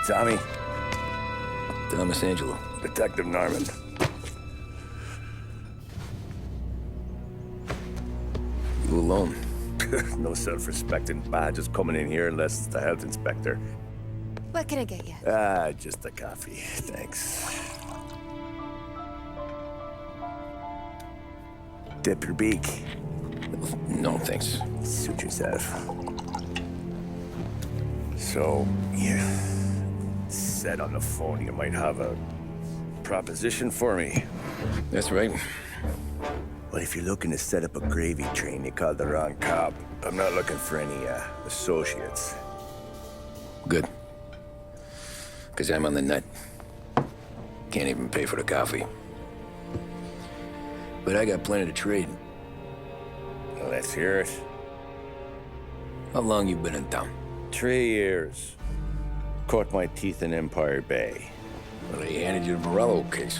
Tommy. Thomas Angelo. Detective Norman. You alone? No self-respecting badges coming in here unless it's the health inspector. What can I get you? Just a coffee. Thanks. Dip your beak. No, thanks. Suit yourself. So, you said on the phone you might have a proposition for me. That's right. Well, if you're looking to set up a gravy train, you called the wrong cop. I'm not looking for any, associates. Good. Because I'm on the nut. Can't even pay for the coffee. But I got plenty to trade. Well, let's hear it. How long you been in town? 3 years. Caught my teeth in Empire Bay. Well, they handed you the Morello case.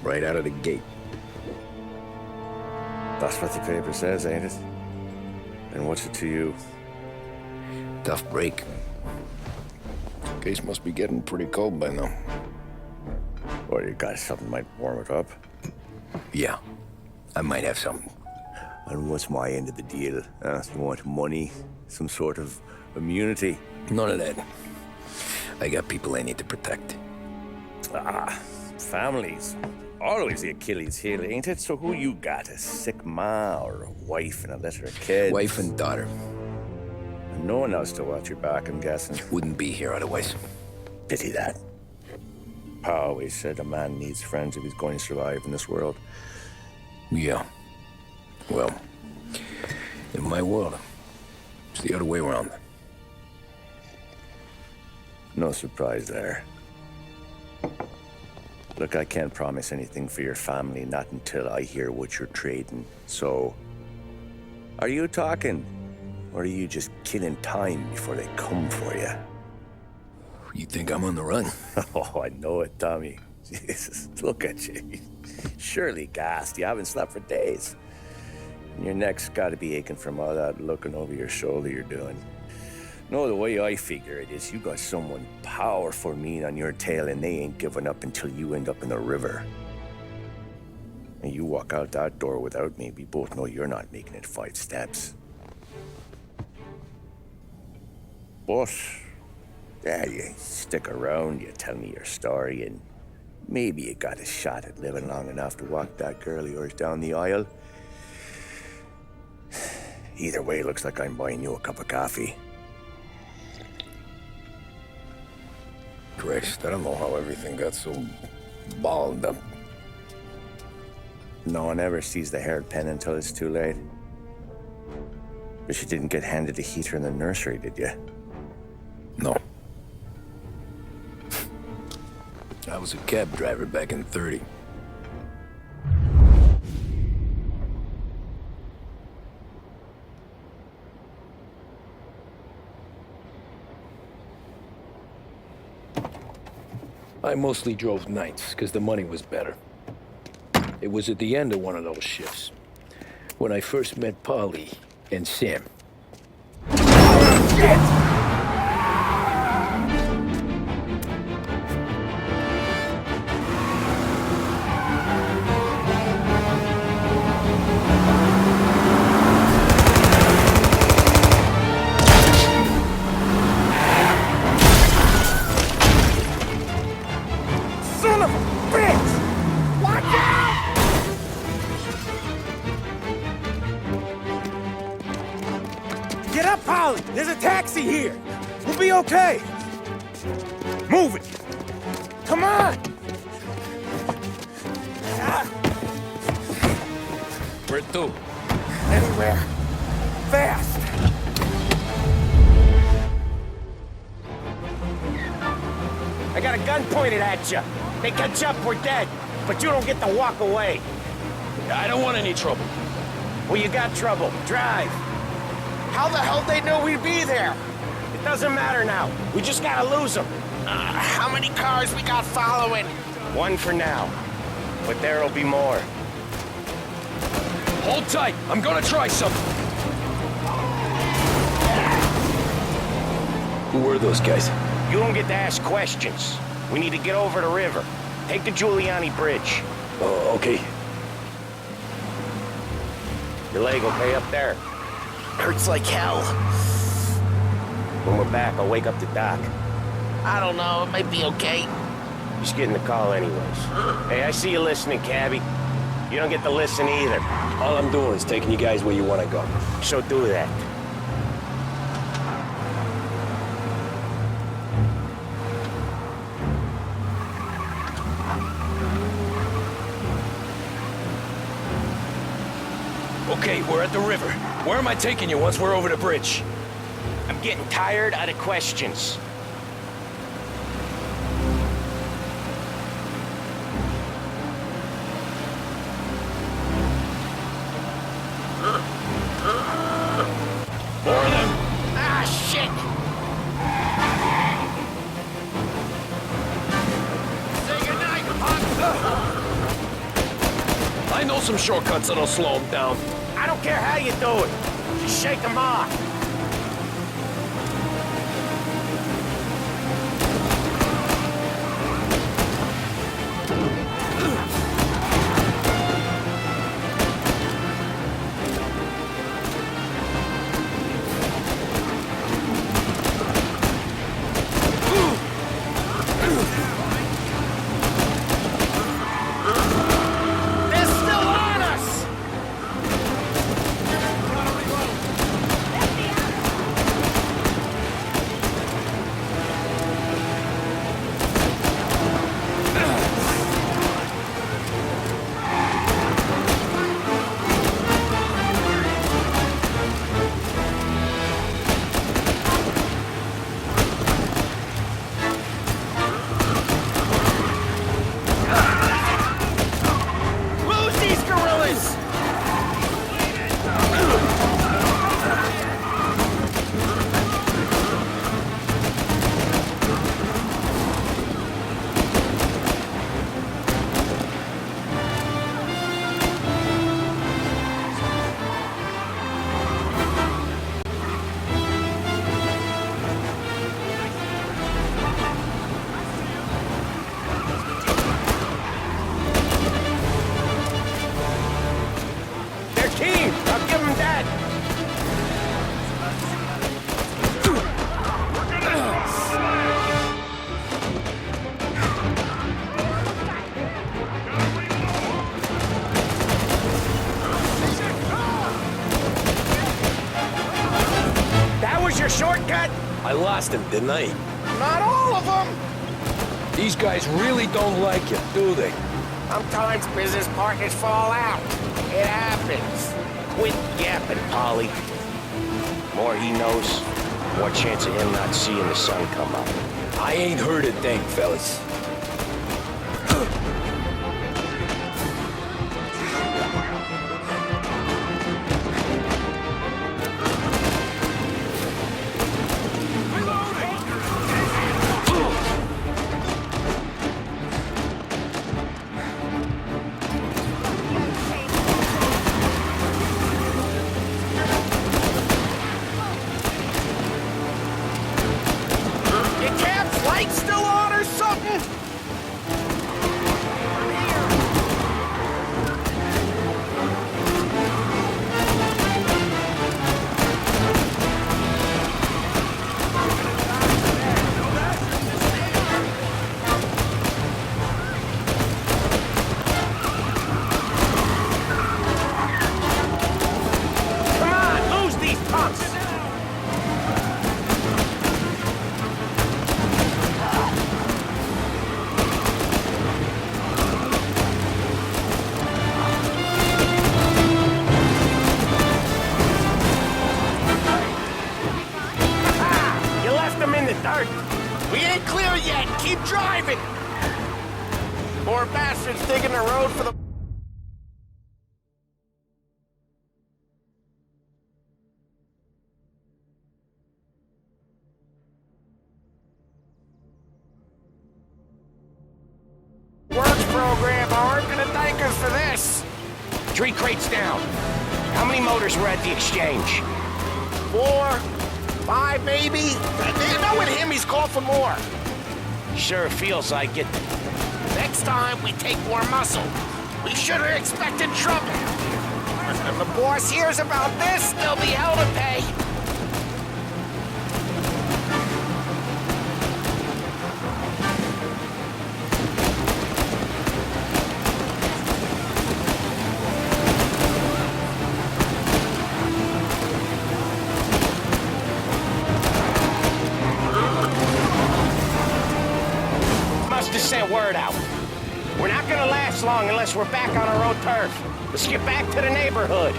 Right out of the gate. That's what the paper says, ain't it? And what's it to you? Tough break. Case must be getting pretty cold by now. Or you got something might warm it up? Yeah, I might have something. And what's my end of the deal? You want money? Some sort of immunity? None of that. I got people I need to protect. Families. Always the Achilles heel, ain't it? So who you got? A sick ma or a wife and a litter of kids? Wife and daughter. And no one else to watch your back, I'm guessing. Wouldn't be here otherwise. Pity that. Pa always said a man needs friends if he's going to survive in this world. Yeah. Well, in my world, it's the other way around. No surprise there. Look, I can't promise anything for your family, not until I hear what you're trading. So, are you talking? Or are you just killing time before they come for you? You think I'm on the run? Oh, I know it, Tommy. Jesus, look at you. Surely gassed. You haven't slept for days. And your neck's got to be aching from all that looking over your shoulder you're doing. No, the way I figure it is you got someone powerful mean on your tail and they ain't giving up until you end up in the river. And you walk out that door without me, we both know you're not making it 5 steps. But, yeah, you stick around, you tell me your story, and maybe you got a shot at living long enough to walk that girl of yours down the aisle. Either way, looks like I'm buying you a cup of coffee. Christ, I don't know how everything got so balled up. No one ever sees the hairpin until it's too late. But you didn't get handed a heater in the nursery, did you? No. I was a cab driver back in '30. I mostly drove nights, because the money was better. It was at the end of one of those shifts, when I first met Polly and Sam. Shit! Son of a bitch! Watch out! Get up, Polly! There's a taxi here! We'll be okay! Move it! Come on! Where to? Anywhere. Fast! I got a gun pointed at you. They catch up, we're dead. But you don't get to walk away. I don't want any trouble. Well, you got trouble. Drive. How the hell they know we'd be there? It doesn't matter now. We just gotta lose them. How many cars we got following? One for now. But there'll be more. Hold tight. I'm gonna try something. Who were those guys? You don't get to ask questions. We need to get over the river. Take the Giuliani Bridge. Oh, okay. Your leg okay up there? Hurts like hell. When we're back, I'll wake up the doc. I don't know, it might be okay. Just getting the call anyways. Hey, I see you listening, cabbie. You don't get to listen either. All I'm doing is taking you guys where you want to go. So do that. Okay, we're at the river. Where am I taking you once we're over the bridge? I'm getting tired of the questions. More of them. Ah, shit! Say goodnight, Pop! I know some shortcuts that'll slow them down. I don't care how you do it. Just shake them off. They're still on us! Lose these gorillas! They're team! I'll give them that! That was your shortcut? I lost him, didn't I? Not all of them! These guys really don't like you, do they? Sometimes business partners fall out. It happens. Quit yapping, Polly. More he knows, more chance of him not seeing the sun come up. I ain't heard a thing, fellas. Your cab's light still on or something? Come on, lose these punks! Ah, you left them in the dirt. We ain't clear yet. Keep driving. More bastards digging the road for the... Works program aren't gonna thank us for this. 3 crates down. How many motors were at the exchange? 4, 5 maybe? You know with him, he's called for more. Sure feels like it. Next time, we take more muscle. We should have expected trouble. If the boss hears about this, there'll be hell to pay. Must have sent word out. We're not gonna last long unless we're back on our own turf. Let's get back to the neighborhood.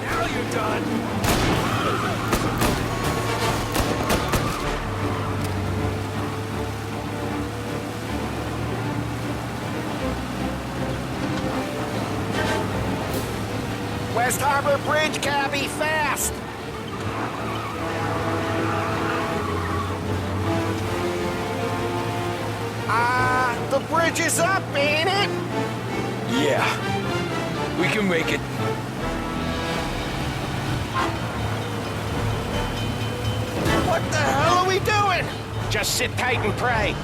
Now you're done. West Harbor Bridge, cabby, fast! The bridge is up, ain't it? Yeah, we can make it. What the hell are we doing? Just sit tight and pray.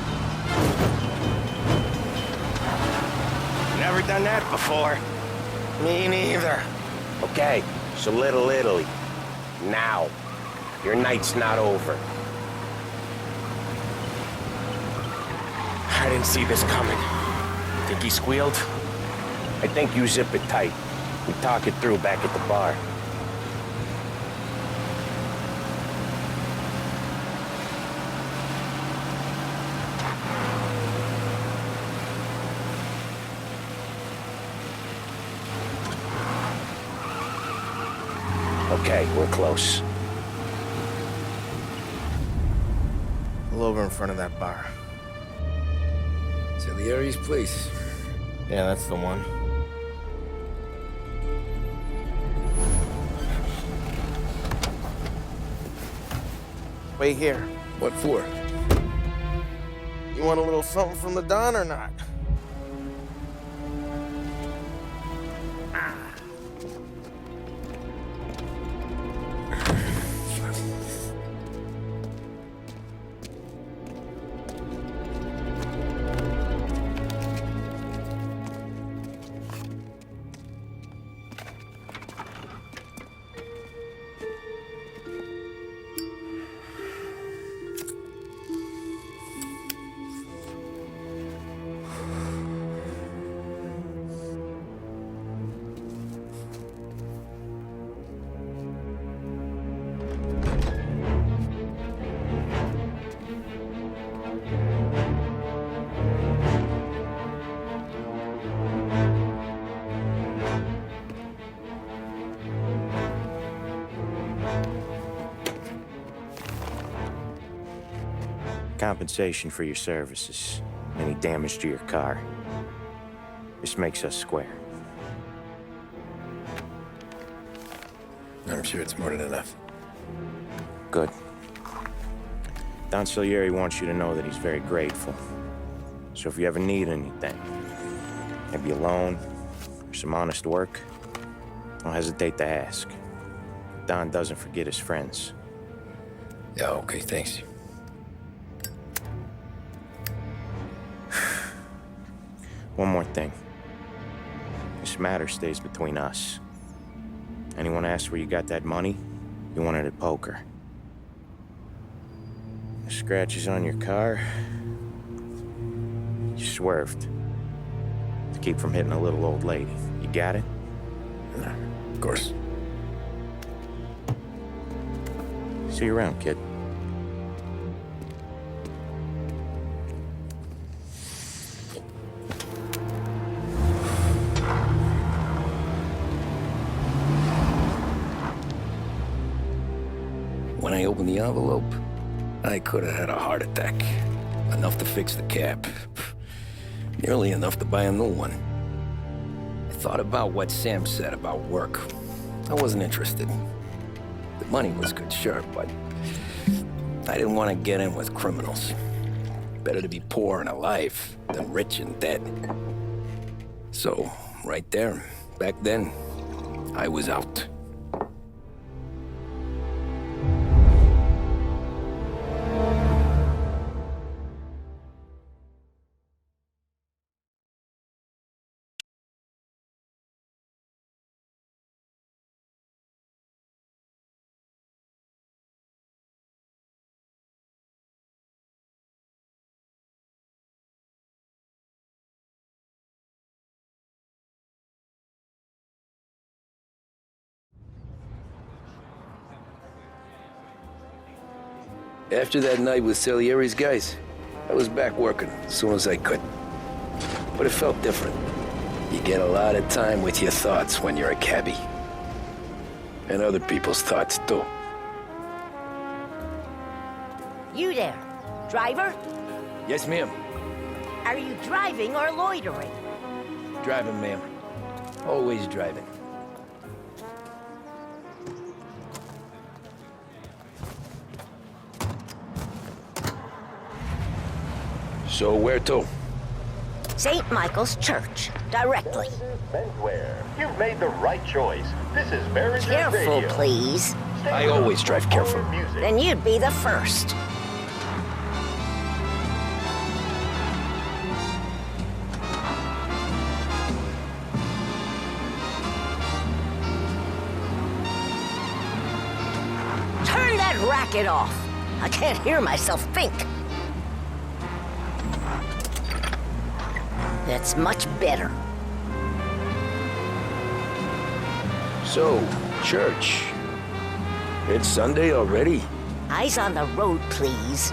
Never done that before. Me neither. Okay, so Little Italy. Now. Your night's not over. I didn't see this coming. Think he squealed? I think you zip it tight. We talk it through back at the bar. Okay, we're close. Pull over in front of that bar. Salieri's place. Yeah, that's the one. Wait here. What for? You want a little something from the Don or not? Compensation for your services. Any damage to your car. This makes us square. I'm sure it's more than enough. Good. Don Salieri wants you to know that he's very grateful. So if you ever need anything, maybe a loan or some honest work, don't hesitate to ask. Don doesn't forget his friends. Yeah, okay, thanks. One more thing. This matter stays between us. Anyone asks where you got that money, you want it at poker. The scratches on your car, you swerved. To keep from hitting a little old lady. You got it? Nah, of course. See you around, kid. When I opened the envelope, I could have had a heart attack. Enough to fix the cab. Nearly enough to buy a new one. I thought about what Sam said about work. I wasn't interested. The money was good, sure, but I didn't want to get in with criminals. Better to be poor and alive than rich and dead. So, right there, back then, I was out. After that night with Salieri's guys, I was back working as soon as I could. But it felt different. You get a lot of time with your thoughts when you're a cabbie. And other people's thoughts, too. You there, driver? Yes, ma'am. Are you driving or loitering? Driving, ma'am. Always driving. So where to? St. Michael's Church, directly. Menswear. You've made the right choice. This is very Careful, radio. please. I always drive careful. Music. Then you'd be the first. Turn that racket off. I can't hear myself think. That's much better. So, church. It's Sunday already? Eyes on the road, please.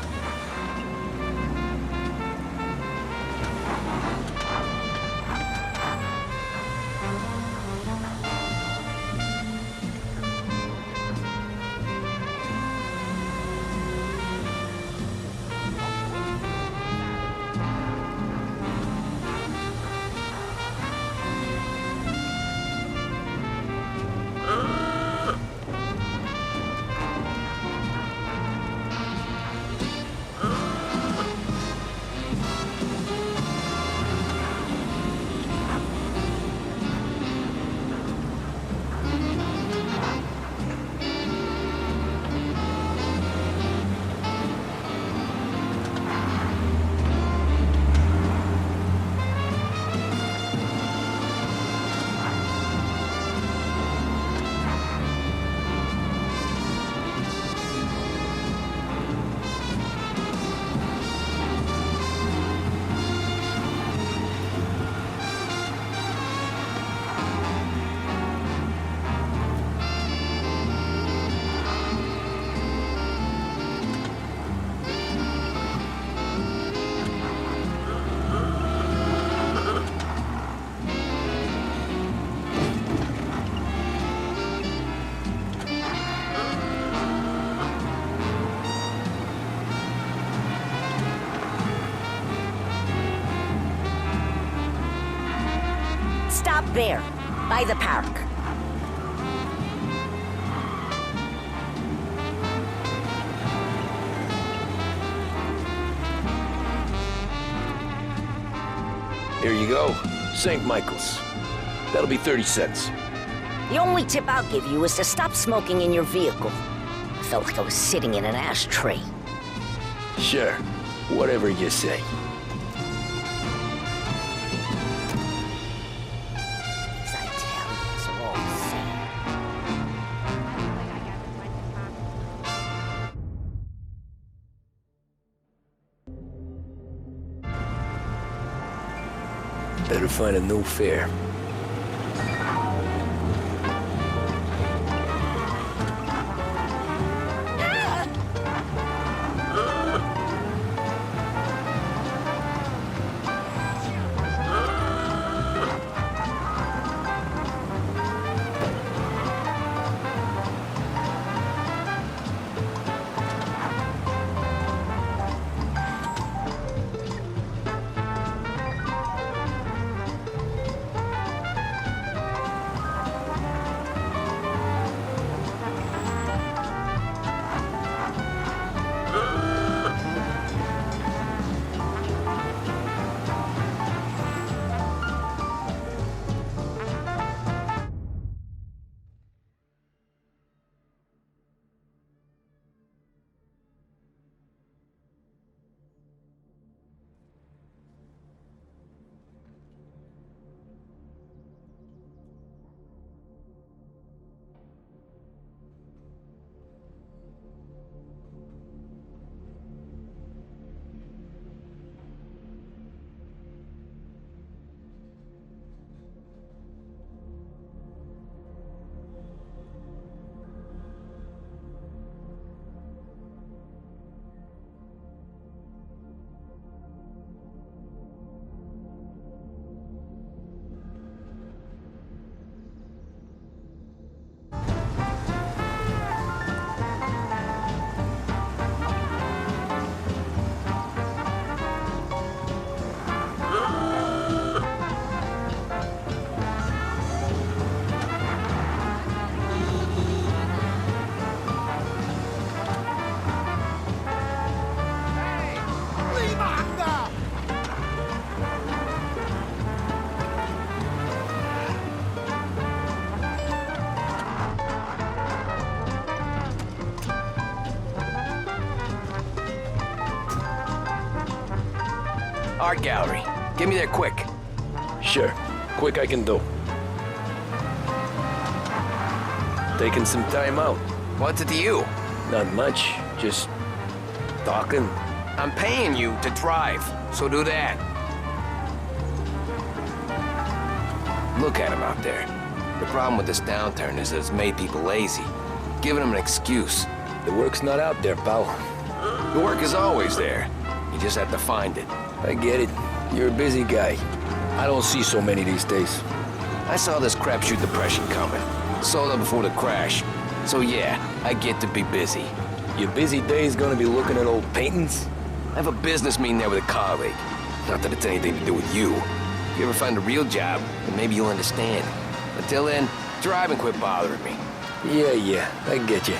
Stop there, by the park. Here you go. St. Michael's. That'll be 30 cents. The only tip I'll give you is to stop smoking in your vehicle. I felt like I was sitting in an ashtray. Sure. Whatever you say. These Italians are all the same. Better find a new fare. Art gallery. Get me there quick. Sure. Quick I can do. Taking some time out. What's it to you? Not much. Just talking. I'm paying you to drive, so do that. Look at him out there. The problem with this downturn is that it's made people lazy. Giving them an excuse. The work's not out there, pal. The work is always there. You just have to find it. I get it. You're a busy guy. I don't see so many these days. I saw this crapshoot depression coming. Sold up before the crash. So yeah, I get to be busy. Your busy day's gonna be looking at old paintings? I have a business meeting there with a colleague. Not that it's anything to do with you. If you ever find a real job, then maybe you'll understand. Until then, drive and quit bothering me. Yeah, I get you.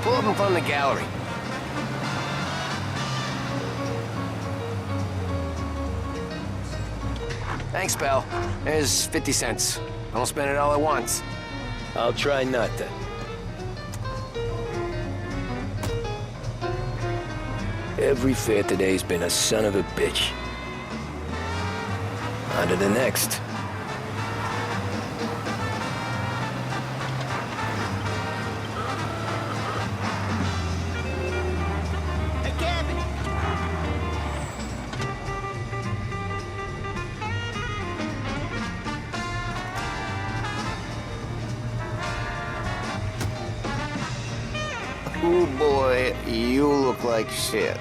Pull up in front of the gallery. Thanks, pal. There's 50 cents. Don't spend it all at once. I'll try not to. Every fare today's been a son of a bitch. On to the next. Ooh, boy, you look like shit.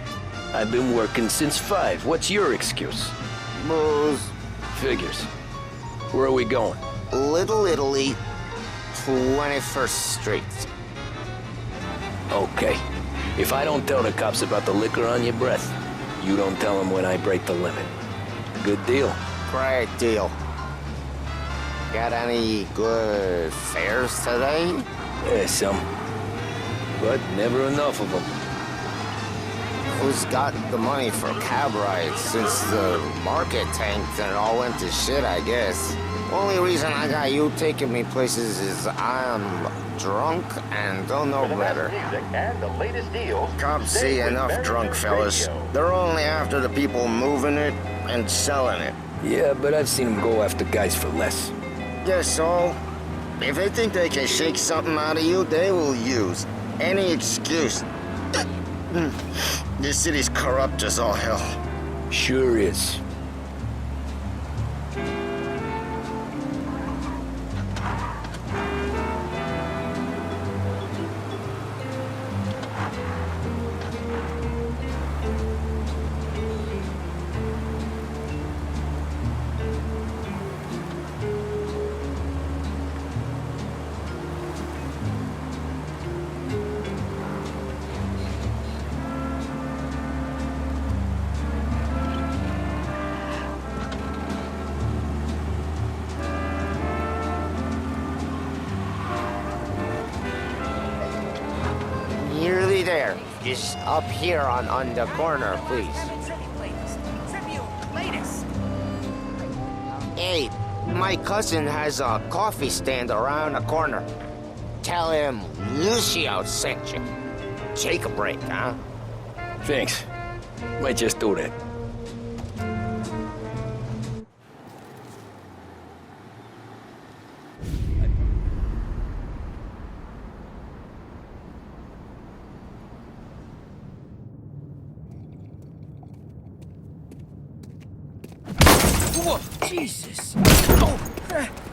I've been working since 5. What's your excuse? Booze. Figures. Where are we going? Little Italy, 21st Street. Okay. If I don't tell the cops about the liquor on your breath, you don't tell them when I break the limit. Good deal. Great deal. Got any good fares today? Yeah, some. But never enough of them. Who's got the money for cab rides since the market tanked and it all went to shit, I guess? Only reason I got you taking me places is I'm drunk and don't know better. Music and the latest deals. Cops see enough drunk fellas. They're only after the people moving it and selling it. Yeah, but I've seen them go after guys for less. Guess so. If they think they can shake something out of you, they will use any excuse. This city's corrupt as all hell. Sure is. Nearly there. Just up here on the corner, please. Hey, my cousin has a coffee stand around the corner. Tell him Lucio sent you. Take a break, huh? Thanks. Might just do that. Whoa, Jesus!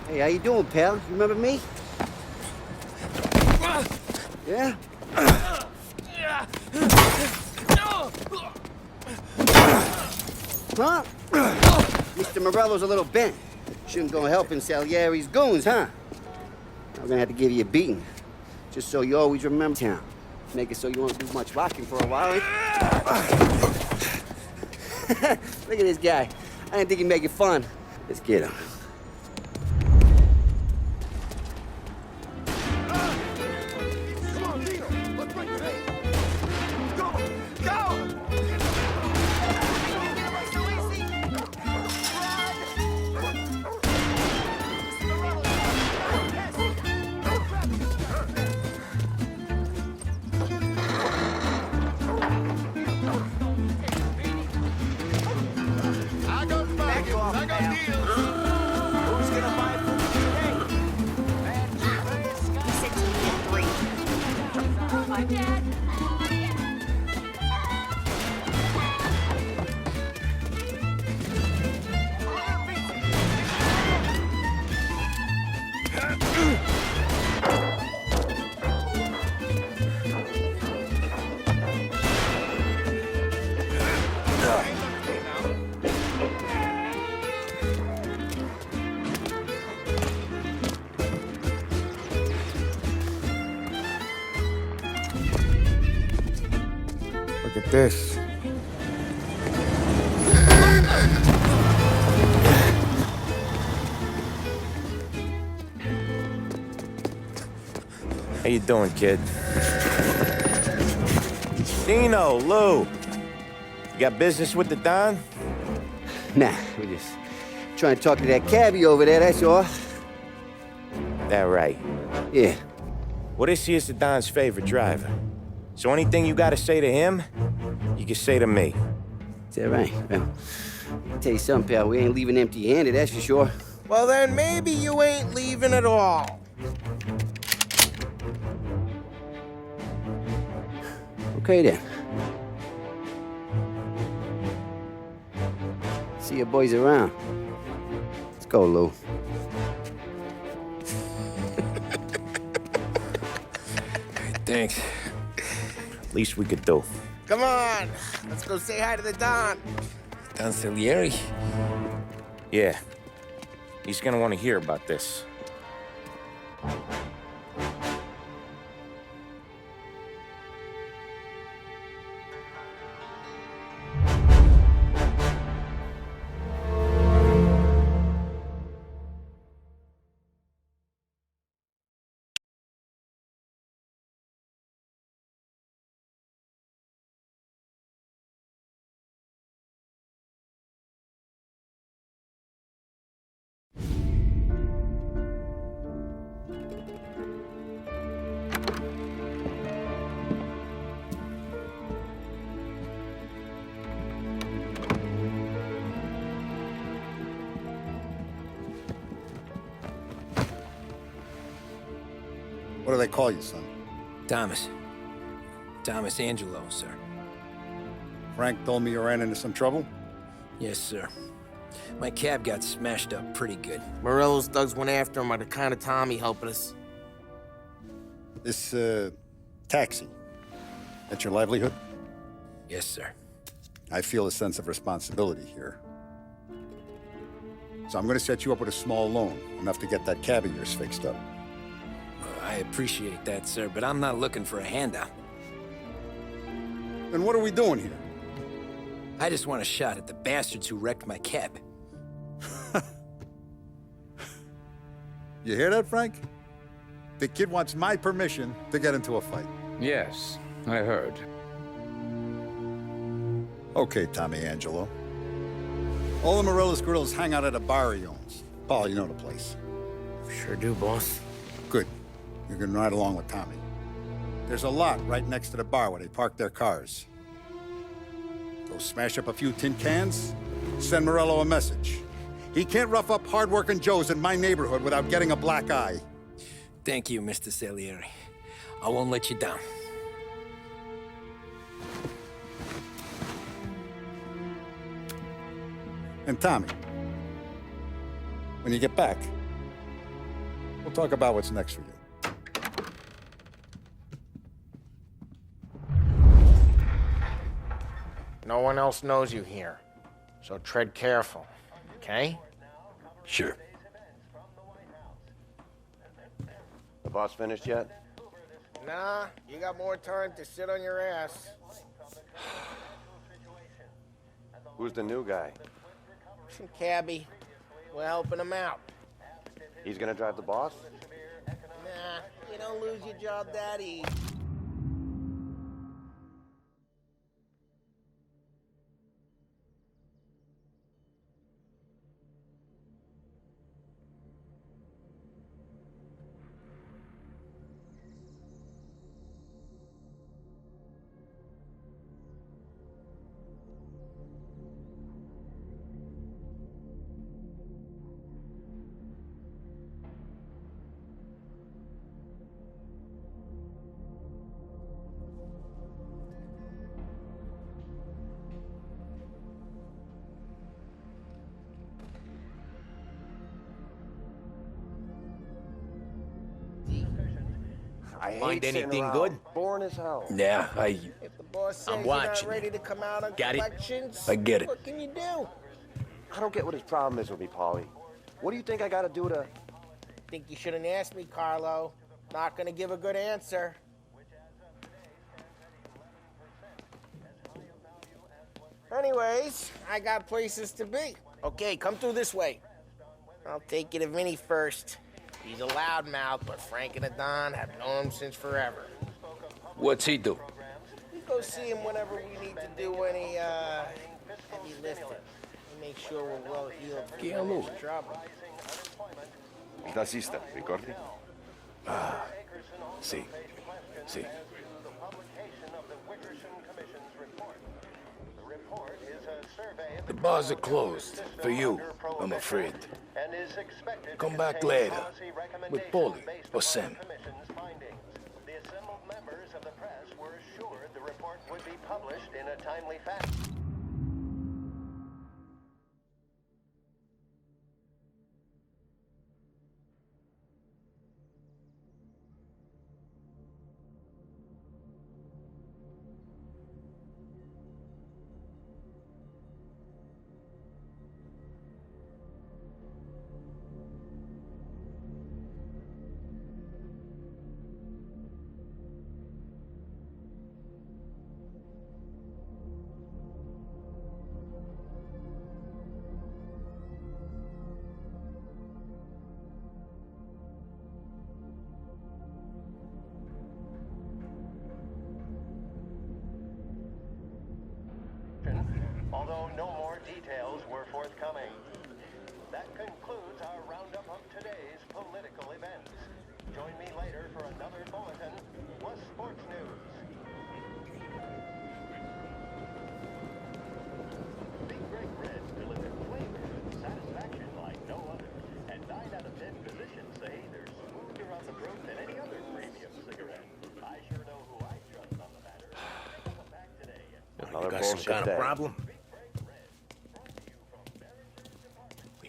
Hey, how you doing, pal? You remember me? Yeah? Huh? Mr. Morello's a little bent. Shouldn't go helping Salieri's goons, huh? I'm gonna have to give you a beating. Just so you always remember town. Make it so you won't do much rocking for a while. Eh? Look at this guy. I didn't think he'd make it fun. Let's get him. Look at this. How you doing, kid? Dino, Lou. You got business with the Don? Nah, we're just trying to talk to that cabbie over there, that's all. That right. Yeah. Well, this here's the Don's favorite driver. So anything you gotta say to him, you can say to me. Is that right? Well, I'll tell you something, pal. We ain't leaving empty-handed, that's for sure. Well, then maybe you ain't leaving at all. Okay, then. See your boys around. Let's go, Lou. Thanks. Least we could do. Come on, let's go say hi to the Don. Don Salieri? Yeah. He's gonna want to hear about this. What do they call you, son? Thomas. Thomas Angelo, sir. Frank told me you ran into some trouble? Yes, sir. My cab got smashed up pretty good. Morello's thugs went after him by the kind of Tommy helping us. This, taxi. That's your livelihood? Yes, sir. I feel a sense of responsibility here. So I'm gonna set you up with a small loan, enough to get that cab of yours fixed up. I appreciate that, sir, but I'm not looking for a handout. Then what are we doing here? I just want a shot at the bastards who wrecked my cab. You hear that, Frank? The kid wants my permission to get into a fight. Yes, I heard. Okay, Tommy Angelo. All the Morello's grills hang out at a bar he owns. Paul, you know the place. Sure do, boss. Good. You can ride along with Tommy. There's a lot right next to the bar where they park their cars. Go smash up a few tin cans, send Morello a message. He can't rough up hard-working Joes in my neighborhood without getting a black eye. Thank you, Mr. Salieri. I won't let you down. And Tommy, when you get back, we'll talk about what's next for you. No one else knows you here, so tread careful, okay? Sure. The boss finished yet? Nah, you got more time to sit on your ass. Who's the new guy? Some cabbie. We're helping him out. He's gonna drive the boss? Nah, you don't lose your job that easy. I hate Find sitting anything around. good? Boring as hell. Yeah, If the boss says I'm you're watching not ready you. to come out on Got it? collections, I get it. what can you do? I don't get what his problem is with me, Paulie. What do you think I gotta do to... Think you shouldn't ask me, Carlo. Not gonna give a good answer. Anyways, I got places to be. Okay, come through this way. I'll take you to Vinny first. He's a loudmouth, but Frank and the Don have known him since forever. What's he do? We go see him whenever we need to do any, heavy lifting. We make sure we're well healed for Che amore. this trouble. Il tassista, ricordi? Ah, sì, sì. The bars are closed. For you, I'm afraid. Come back later. With Paulie or Sam. The assembled members of the press were assured the report would be published in a timely fashion. Although no more details were forthcoming. That concludes our roundup of today's political events. Join me later for another bulletin plus sports news. Big Greg Red delivered flavor and satisfaction like no other. And 9 out of 10 physicians say they're smoother on the throat than any other premium cigarette. I sure know who I trust on the matter. Come back today. Another You got some bullshit kind day. of problem?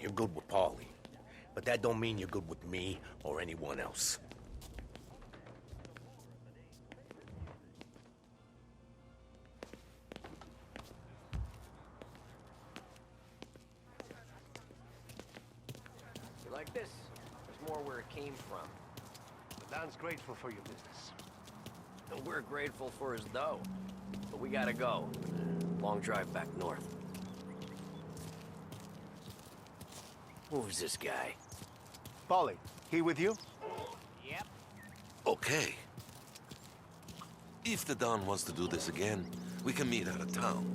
You're good with Paulie, but that don't mean you're good with me or anyone else. You like this? There's more where it came from. The Don's grateful for your business. And we're grateful for his dough. But we gotta go. Long drive back north. Who's this guy? Paulie, he with you? Yep. Okay. If the Don wants to do this again, we can meet out of town.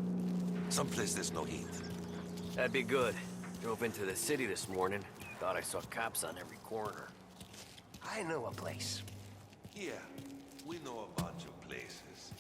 Someplace there's no heat. That'd be good. Drove into the city this morning. Thought I saw cops on every corner. I know a place. Yeah, we know about your places.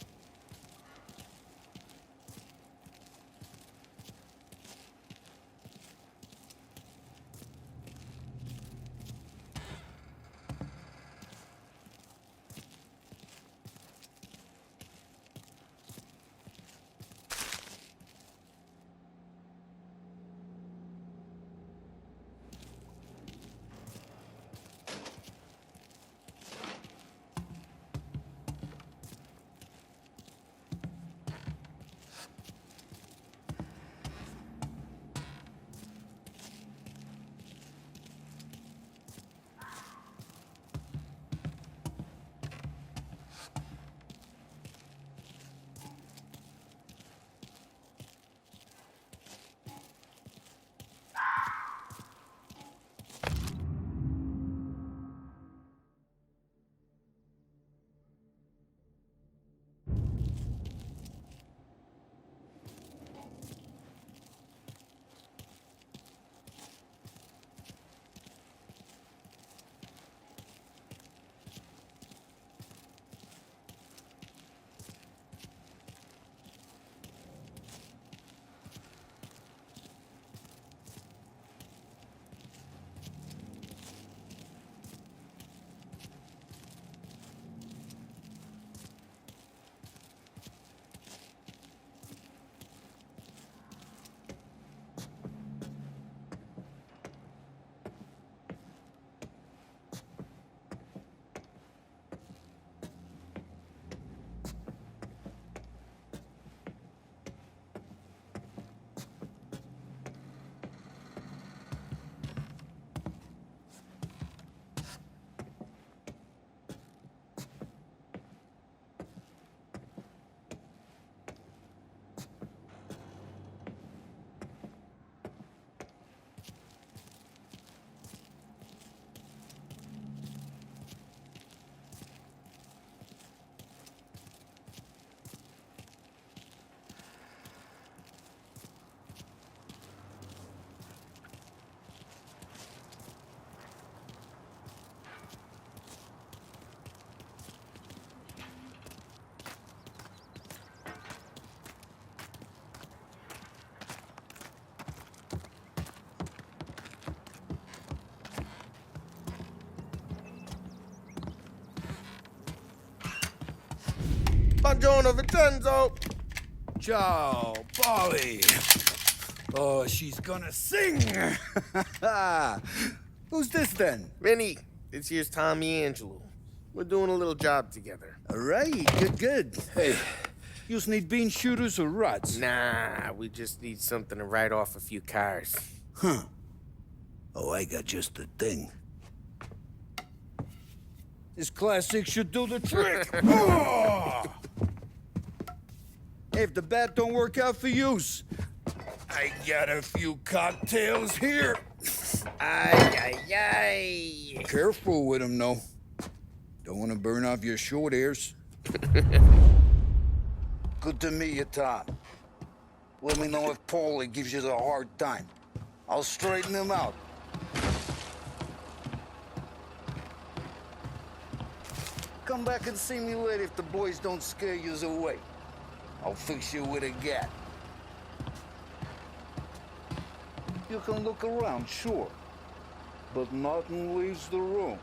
Buongiorno, Vincenzo. Ciao, Polly. Oh, she's gonna sing. Who's this then? Vinny, this here's Tommy Angelo. We're doing a little job together. All right, good. Hey, you need bean shooters or rods? Nah, we just need something to write off a few cars. Huh. Oh, I got just the thing. This classic should do the trick. Oh! Hey, if the bat don't work out for use, I got a few cocktails here. Ay. Careful with them, though. Don't want to burn off your short hairs. Good to meet you, Tom. Let me know if Paulie gives you the hard time. I'll straighten him out. Come back and see me later if the boys don't scare you away. I'll fix you with a gat. You can look around, sure. But nothing leaves the room.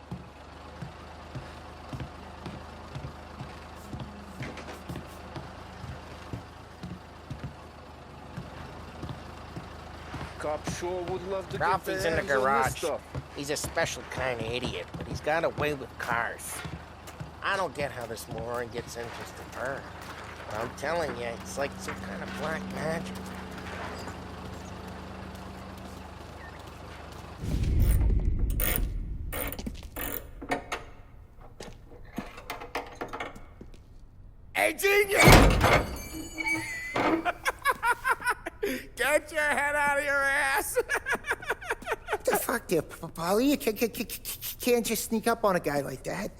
Cop sure would love to Ralphie's get in the their hands on this garage. stuff. He's a special kind of idiot, but he's got a way with cars. I don't get how this moron gets interest in her. But I'm telling you, it's like some kind of black magic. Hey, genius! Get your head out of your ass! What the fuck there, Polly? You can't just sneak up on a guy like that.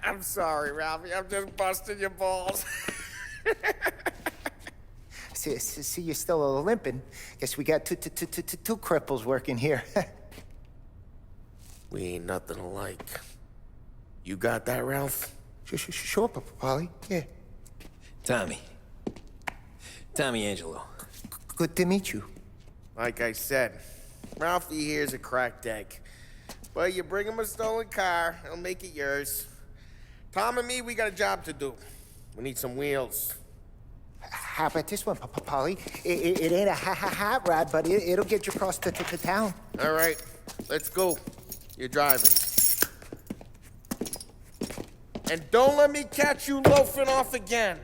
I'm sorry, Ralphie. I'm just busting your balls. See, you're still limping. Guess we got two cripples working here. We ain't nothing alike. You got that, Ralph? Sure, Polly. Yeah. Tommy Angelo. Good to meet you. Like I said, Ralphie here's a cracked egg. But you bring him a stolen car, he'll make it yours. Tom and me, we got a job to do. We need some wheels. How about this one, Polly? It ain't a hot rod, but it'll get you across to town. All right, let's go. You're driving. And don't let me catch you loafing off again.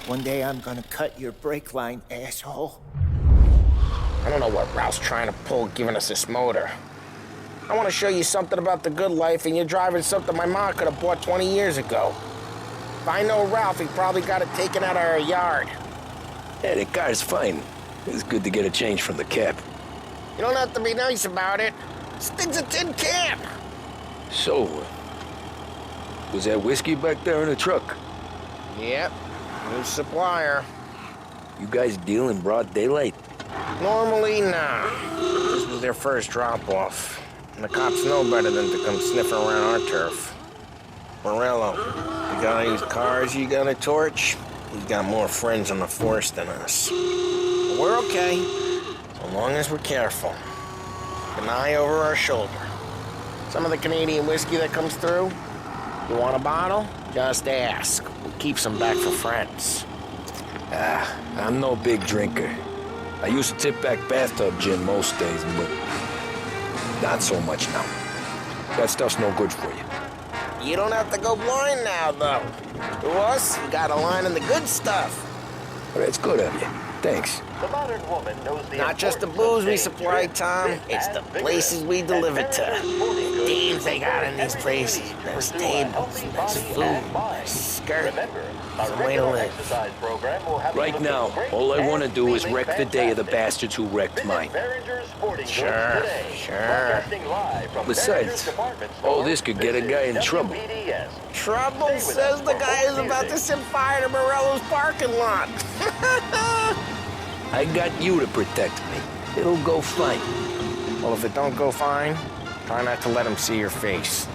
One day I'm gonna cut your brake line, asshole. I don't know what Ralph's trying to pull giving us this motor. I want to show you something about the good life, and you're driving something my mom could have bought 20 years ago. If I know Ralph, he probably got it taken out of our yard. Yeah, the car's fine. It's good to get a change from the cab. You don't have to be nice about it. This thing's a tin can. So, was that whiskey back there in the truck? Yep, new supplier. You guys deal in broad daylight? Normally, nah. This was their first drop-off. And the cops know better than to come sniffing around our turf. Morello, the guy whose cars you got a torch, he's got more friends on the force than us. But we're okay, so long as we're careful. An eye over our shoulder. Some of the Canadian whiskey that comes through, you want a bottle? Just ask. We'll keep some back for friends. I'm no big drinker. I used to tip back bathtub gin most days, but not so much now. That stuff's no good for you. You don't have to go blind now, though. To us, you got a line in the good stuff. Well, that's good of you. Thanks. The modern woman knows the Not just the importance of booze we staying supply, fit, Tom. fit, It's and the vigorous. places we deliver to. Adventurous Dames they got in these everything you places. need to There's pursue a tables, healthy there's body food, and mind. there's skirt. Remember, It's a the way to regular live. exercise program will have you Right looking now, great all I want to and do is feeling wreck the day of the fantastic. bastards who wrecked Visit mine. Behringer's Sporting Goods Sure, today. sure. Broadcasting live from Besides, Behringer's department all store. this could get a This guy is in trouble. WBDS. Trouble Stay with says us the for guy more is about to music. set fire to Morello's parking lot. I got you to protect me. It'll go fine. Well, if it don't go fine, try not to let them see your face.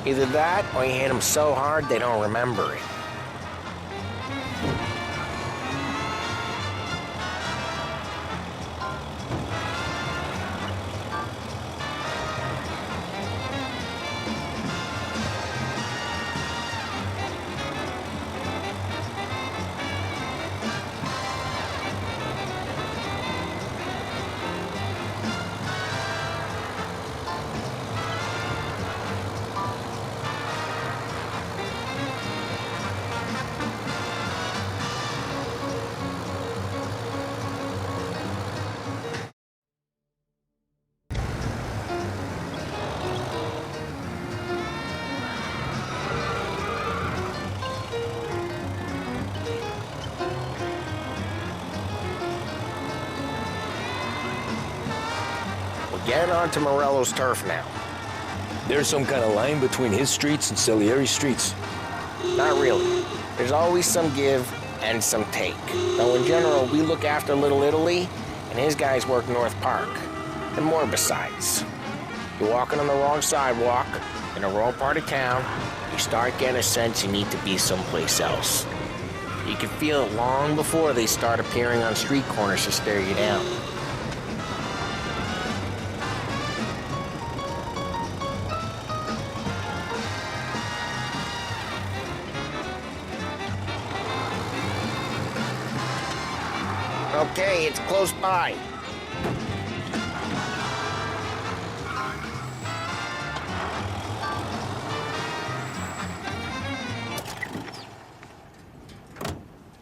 Either that, or you hit them so hard they don't remember it. Get onto Morello's turf now. There's some kind of line between his streets and Salieri's streets. Not really. There's always some give and some take. Though in general, we look after Little Italy, and his guys work North Park. And more besides. You're walking on the wrong sidewalk, in the wrong part of town, you start getting a sense you need to be someplace else. You can feel it long before they start appearing on street corners to stare you down. Okay, it's close by.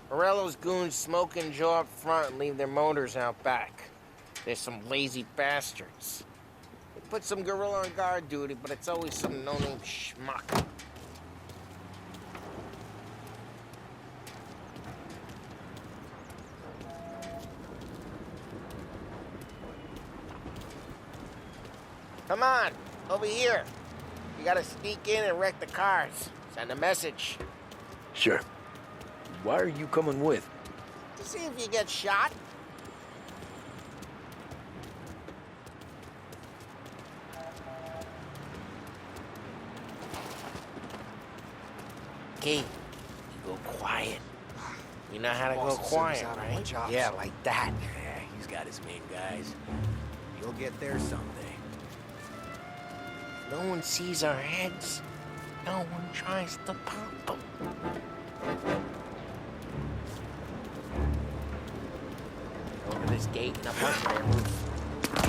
Morello's goons smoke and jaw up front and leave their motors out back. They're some lazy bastards. They put some gorilla on guard duty, but it's always some no-name schmuck. Come on, over here. You gotta sneak in and wreck the cars. Send a message. Sure. Why are you coming with? To see if you get shot. Okay, you go quiet. You know how to go quiet, right? Yeah, like that. Yeah, he's got his main guys. You'll get there someday. No one sees our heads. No one tries to pop them. Over this gate and up under their roof.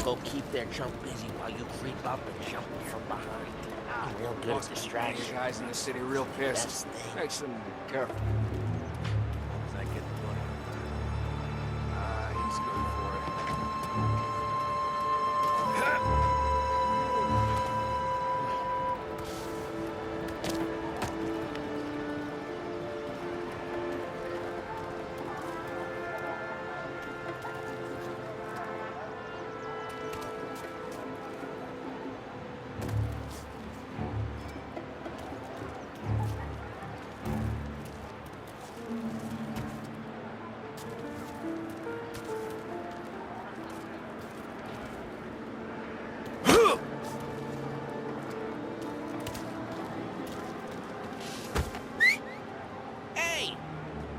Go keep their chump busy while you creep up and jump from behind. Real good at distraction. The guys in the city real pissed. Makes them careful. I get the money. He's good for it.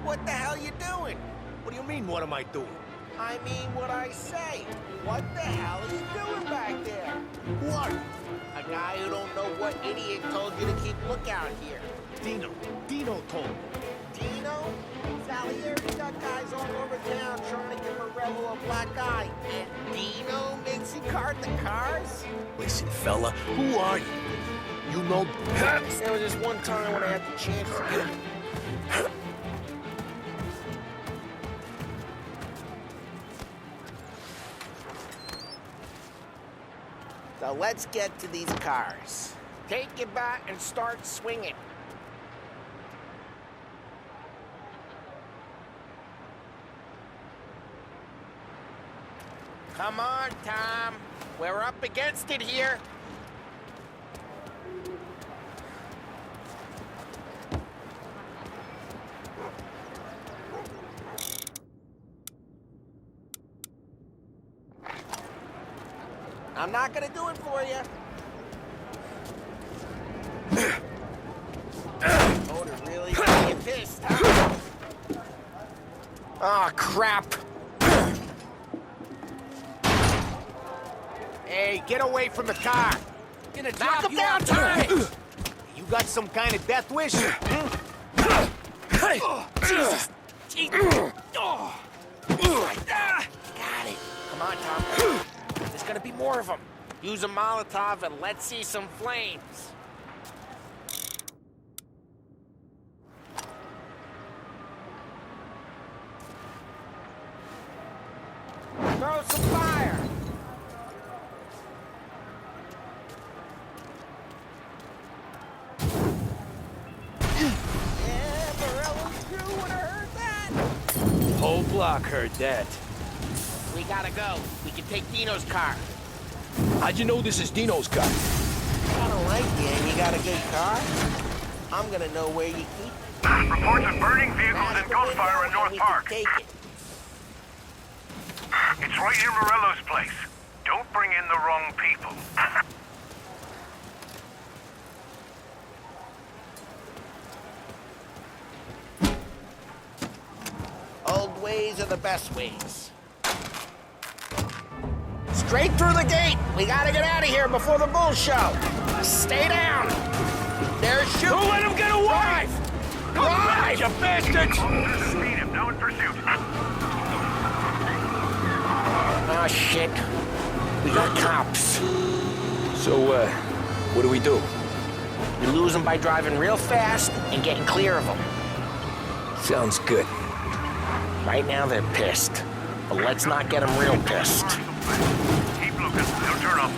What the hell you doing? What do you mean, what am I doing? I mean what I say. What the hell are you doing back there? What? A guy who don't know what idiot told you to keep lookout here. Dino told me. Dino? Salieri's got guys all over town trying to give Morello a black eye. And Dino makes you cart the cars? Listen, fella, who are you? You know... There was this one time when I had the chance to get him. So let's get to these cars. Take your bat and start swinging. Come on, Tom. We're up against it here. I'm not gonna do it for you. Motor really got you pissed, huh? Oh, crap. Hey, get away from the car. Gonna knock him down, Tom! You got some kind of death wish? Jesus! Got it. Come on, Tom. There's gonna be more of them. Use a Molotov and let's see some flames. Throw some fire! Yeah, Morello's crew would have heard that! Whole block heard that. We gotta go. We can take Dino's car. How'd you know this is Dino's car? I don't like you and you got a good car. I'm gonna know where you keep it. Reports of burning vehicles and gunfire in North Park. Take it. It's right near Morello's place. Don't bring in the wrong people. Old ways are the best ways. Straight through the gate. We gotta get out of here before the bull show. Stay down. They're shooting. Don't let him get away! Drive, you bastards! Officers beat him. Now in pursuit. Oh, shit. We got cops. So, what do we do? We lose them by driving real fast and getting clear of them. Sounds good. Right now they're pissed, but let's not get them real pissed. Keep looking. They'll turn up.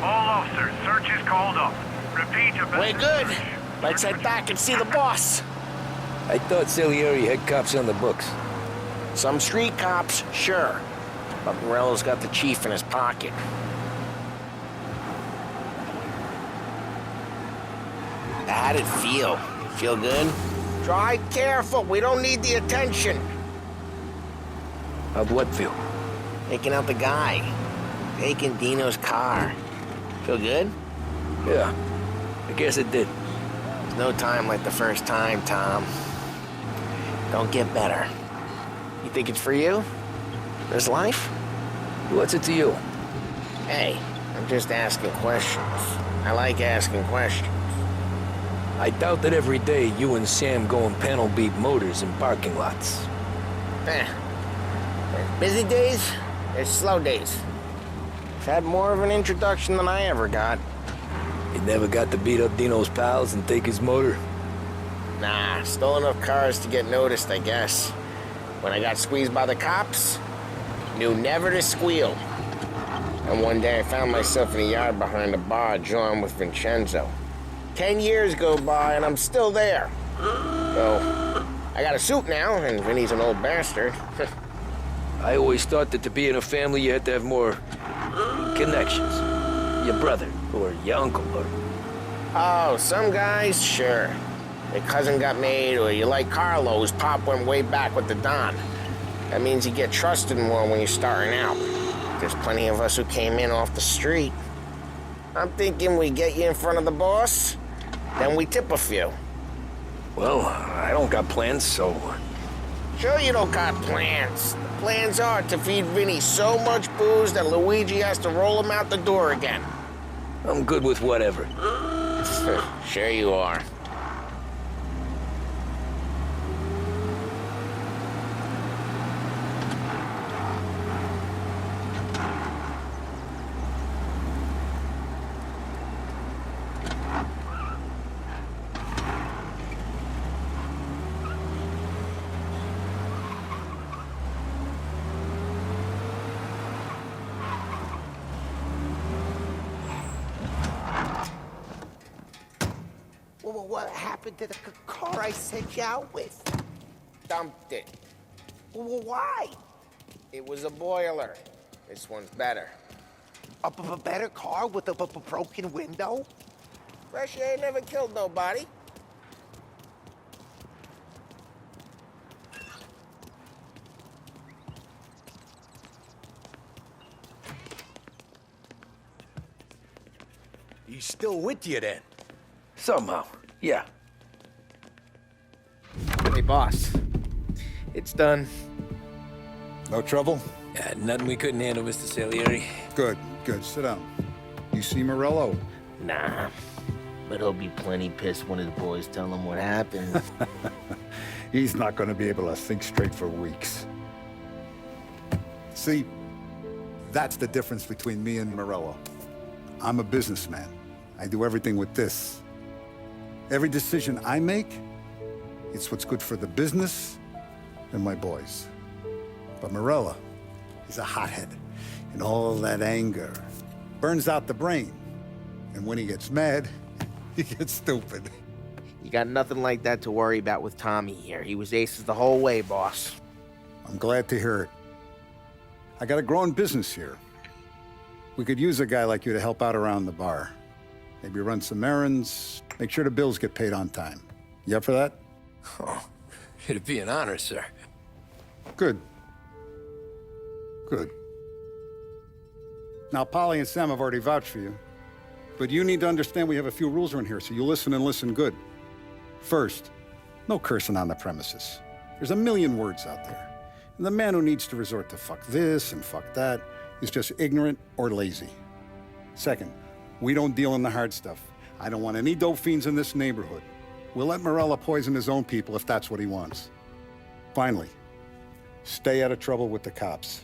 All officers, search is called up. Repeat, We're good. Let's head back and see the boss. I thought Salieri had cops on the books. Some street cops, sure. But Morello's got the chief in his pocket. How'd it feel? Feel good? Drive careful. We don't need the attention. How'd what feel? Taking out the guy. Taking Dino's car. Feel good? Yeah, I guess it did. There's no time like the first time, Tom. Don't get better. You think it's for you? This life? What's it to you? Hey, I'm just asking questions. I like asking questions. I doubt that every day you and Sam go and panel beat motors in parking lots. There's busy days, there's slow days. I've had more of an introduction than I ever got. You never got to beat up Dino's pals and take his motor? Nah, stole enough cars to get noticed, I guess. When I got squeezed by the cops, knew never to squeal. And one day I found myself in a yard behind a bar drawn with Vincenzo. 10 years go by and I'm still there. So, I got a suit now, and Vinny's an old bastard. I always thought that to be in a family you had to have more connections. Your brother, or your uncle, or... Oh, some guys, sure. Their cousin got made, or you like Carlo's, Pop went way back with the Don. That means you get trusted more when you're starting out. There's plenty of us who came in off the street. I'm thinking we get you in front of the boss, then we tip a few. Well, I don't got plans, so... Sure you don't got plans. The plans are to feed Vinny so much booze that Luigi has to roll him out the door again. I'm good with whatever. Sure you are. Well, what happened to the car I sent you out with? Dumped it. Well, why? It was a boiler. This one's better. A better car with a broken window? Fresh air never killed nobody. He's still with you then? Somehow, yeah. Hey, boss. It's done. No trouble? Yeah, nothing we couldn't handle, Mr. Salieri. Good, good. Sit down. You see Morello? Nah. But he'll be plenty pissed when his boys tell him what happened. He's not going to be able to think straight for weeks. See, that's the difference between me and Morello. I'm a businessman. I do everything with this. Every decision I make, it's what's good for the business and my boys. But Morella, he's a hothead. And all that anger burns out the brain. And when he gets mad, he gets stupid. You got nothing like that to worry about with Tommy here. He was aces the whole way, boss. I'm glad to hear it. I got a growing business here. We could use a guy like you to help out around the bar. Maybe run some errands, make sure the bills get paid on time. You up for that? Oh, it'd be an honor, sir. Good. Good. Now, Polly and Sam have already vouched for you. But you need to understand we have a few rules around here, so you listen and listen good. First, no cursing on the premises. There's a million words out there. And the man who needs to resort to fuck this and fuck that is just ignorant or lazy. Second, we don't deal in the hard stuff. I don't want any dope fiends in this neighborhood. We'll let Morella poison his own people if that's what he wants. Finally, stay out of trouble with the cops.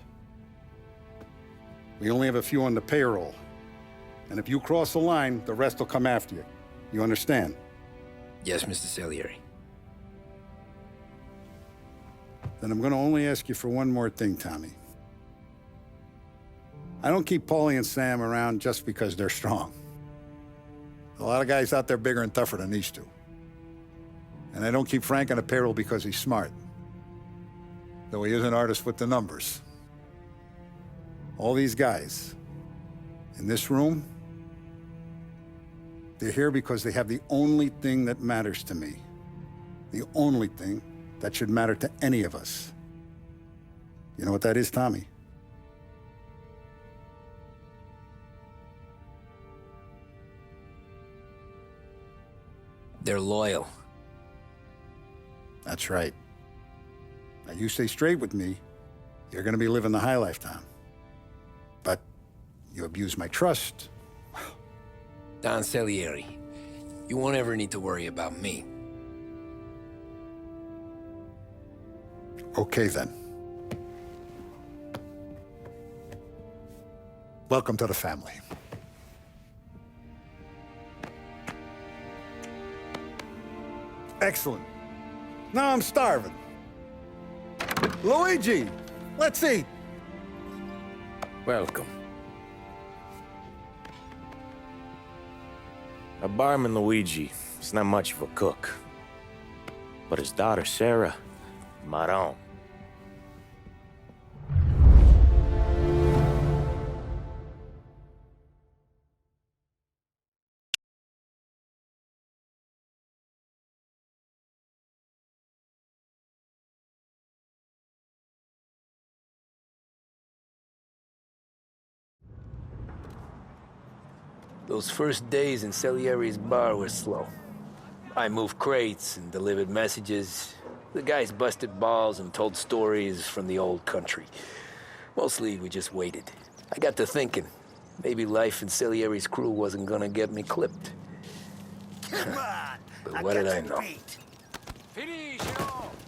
We only have a few on the payroll. And if you cross the line, the rest will come after you. You understand? Yes, Mr. Salieri. Then I'm gonna only ask you for one more thing, Tommy. I don't keep Paulie and Sam around just because they're strong. A lot of guys out there bigger and tougher than these two. And I don't keep Frank on a payroll because he's smart. Though he is an artist with the numbers. All these guys in this room, they're here because they have the only thing that matters to me. The only thing that should matter to any of us. You know what that is, Tommy? They're loyal. That's right. Now, you stay straight with me, you're gonna be living the high life, Tom. But you abuse my trust. Don Salieri, you won't ever need to worry about me. Okay, then. Welcome to the family. Excellent. Now I'm starving. Luigi, let's eat. Welcome. Our barman Luigi is not much of a cook. But his daughter Sarah, Maron. Those first days in Salieri's bar were slow. I moved crates and delivered messages. The guys busted balls and told stories from the old country. Mostly, we just waited. I got to thinking, maybe life in Salieri's crew wasn't gonna get me clipped. But what did I know?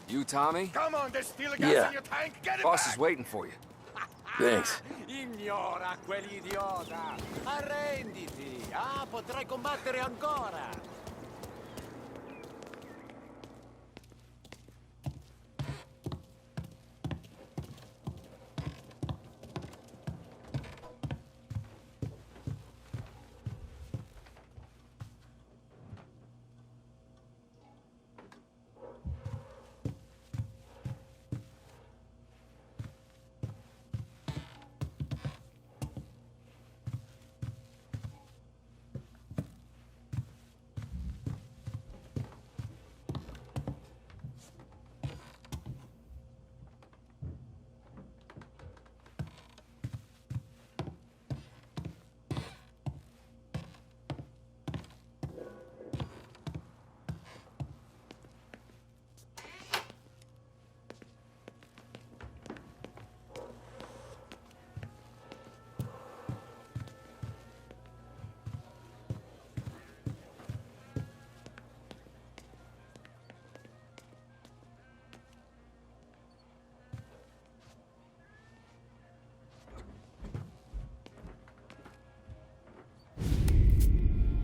You, Tommy? Come on, there's still a gas Yeah. in your tank. Get it Boss back. is waiting for you. Thanks. Ignora quell'idiota. Arrenditi. Ah, potrai combattere ancora.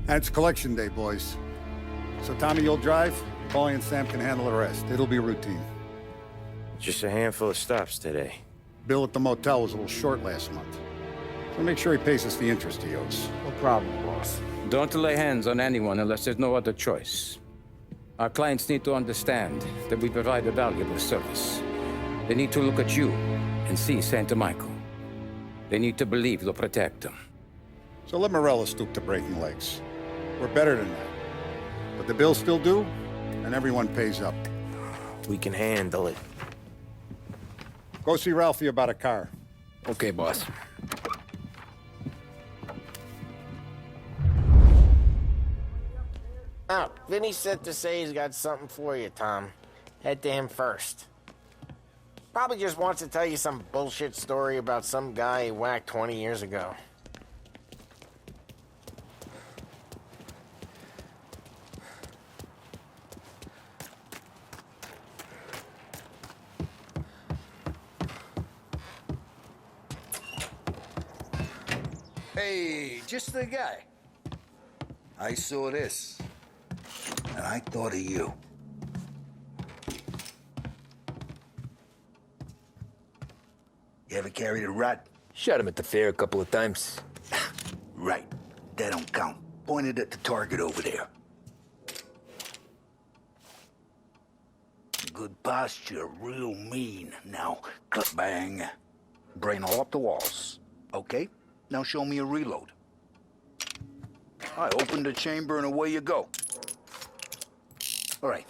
And it's collection day, boys. So Tommy, you'll drive. Paulie and Sam can handle the rest. It'll be routine. Just a handful of stops today. Bill at the motel was a little short last month. So make sure he pays us the interest he owes. No problem, boss. Don't lay hands on anyone unless there's no other choice. Our clients need to understand that we provide a valuable service. They need to look at you and see Santa Michael. They need to believe you'll protect them. So let Morello stoop to breaking legs. We're better than that. But the bill's still due, and everyone pays up. We can handle it. Go see Ralphie about a car. Okay, boss. Oh, Vinny said to say he's got something for you, Tom. Head to him first. Probably just wants to tell you some bullshit story about some guy he whacked 20 years ago. Hey, just the guy. I saw this, and I thought of you. You ever carried a rat? Shot him at the fair a couple of times. Right. That don't count. Pointed at the target over there. Good posture, real mean. Now, clip bang. Brain all up the walls. Okay? Now show me a reload. I opened the chamber and away you go. All right.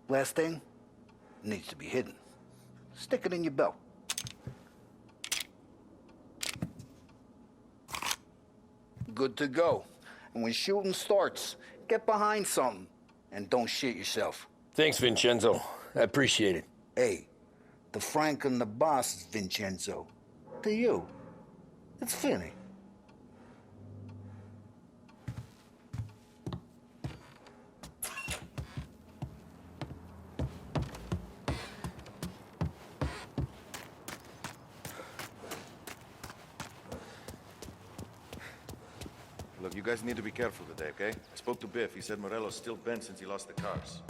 Last thing. Needs to be hidden. Stick it in your belt. Good to go. And when shooting starts, get behind something. And don't shit yourself. Thanks, Vincenzo. I appreciate it. Hey, the Frank and the boss is Vincenzo. To you, it's Vinny. Look, you guys need to be careful today, okay? I spoke to Biff. He said Morello's still bent since he lost the cars.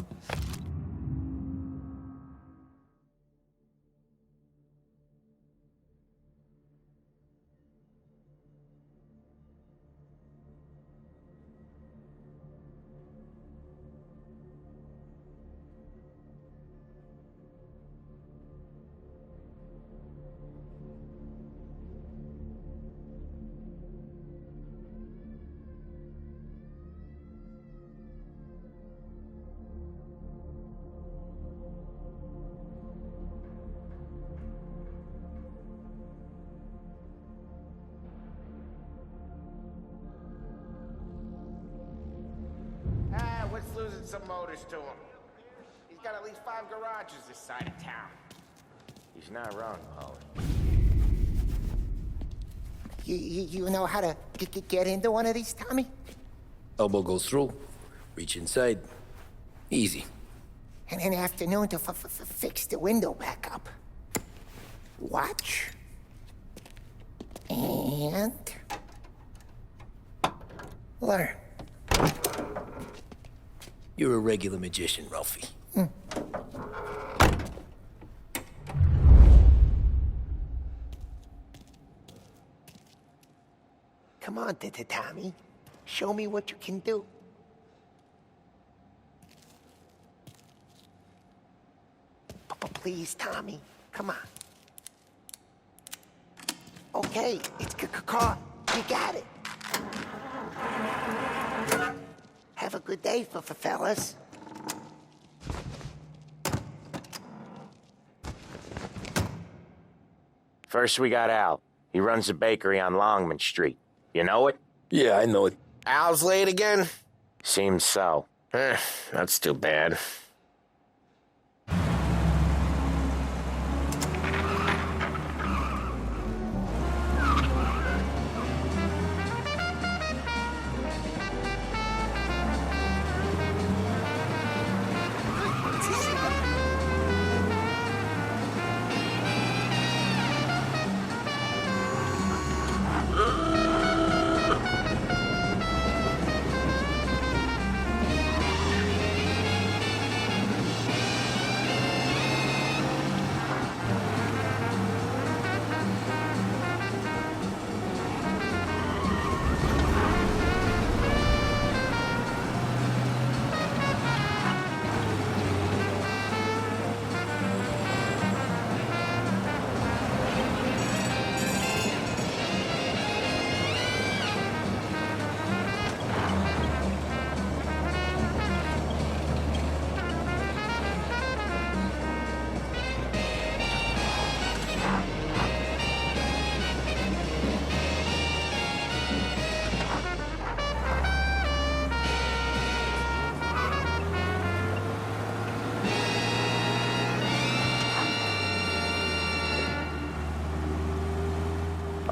What's losing some motors to him? He's got at least 5 garages this side of town. He's not wrong, Paulie. You know how to get into one of these, Tommy? Elbow goes through, reach inside. Easy. And an afternoon to fix the window back up. Watch. And... learn. You're a regular magician, Ralphie. Come on, Tommy. Show me what you can do. Please, Tommy. Come on. Okay, it's caught. You got it. Have a good day, fellas. First we got Al. He runs a bakery on Longman Street. You know it? Yeah, I know it. Al's late again? Seems so. That's too bad.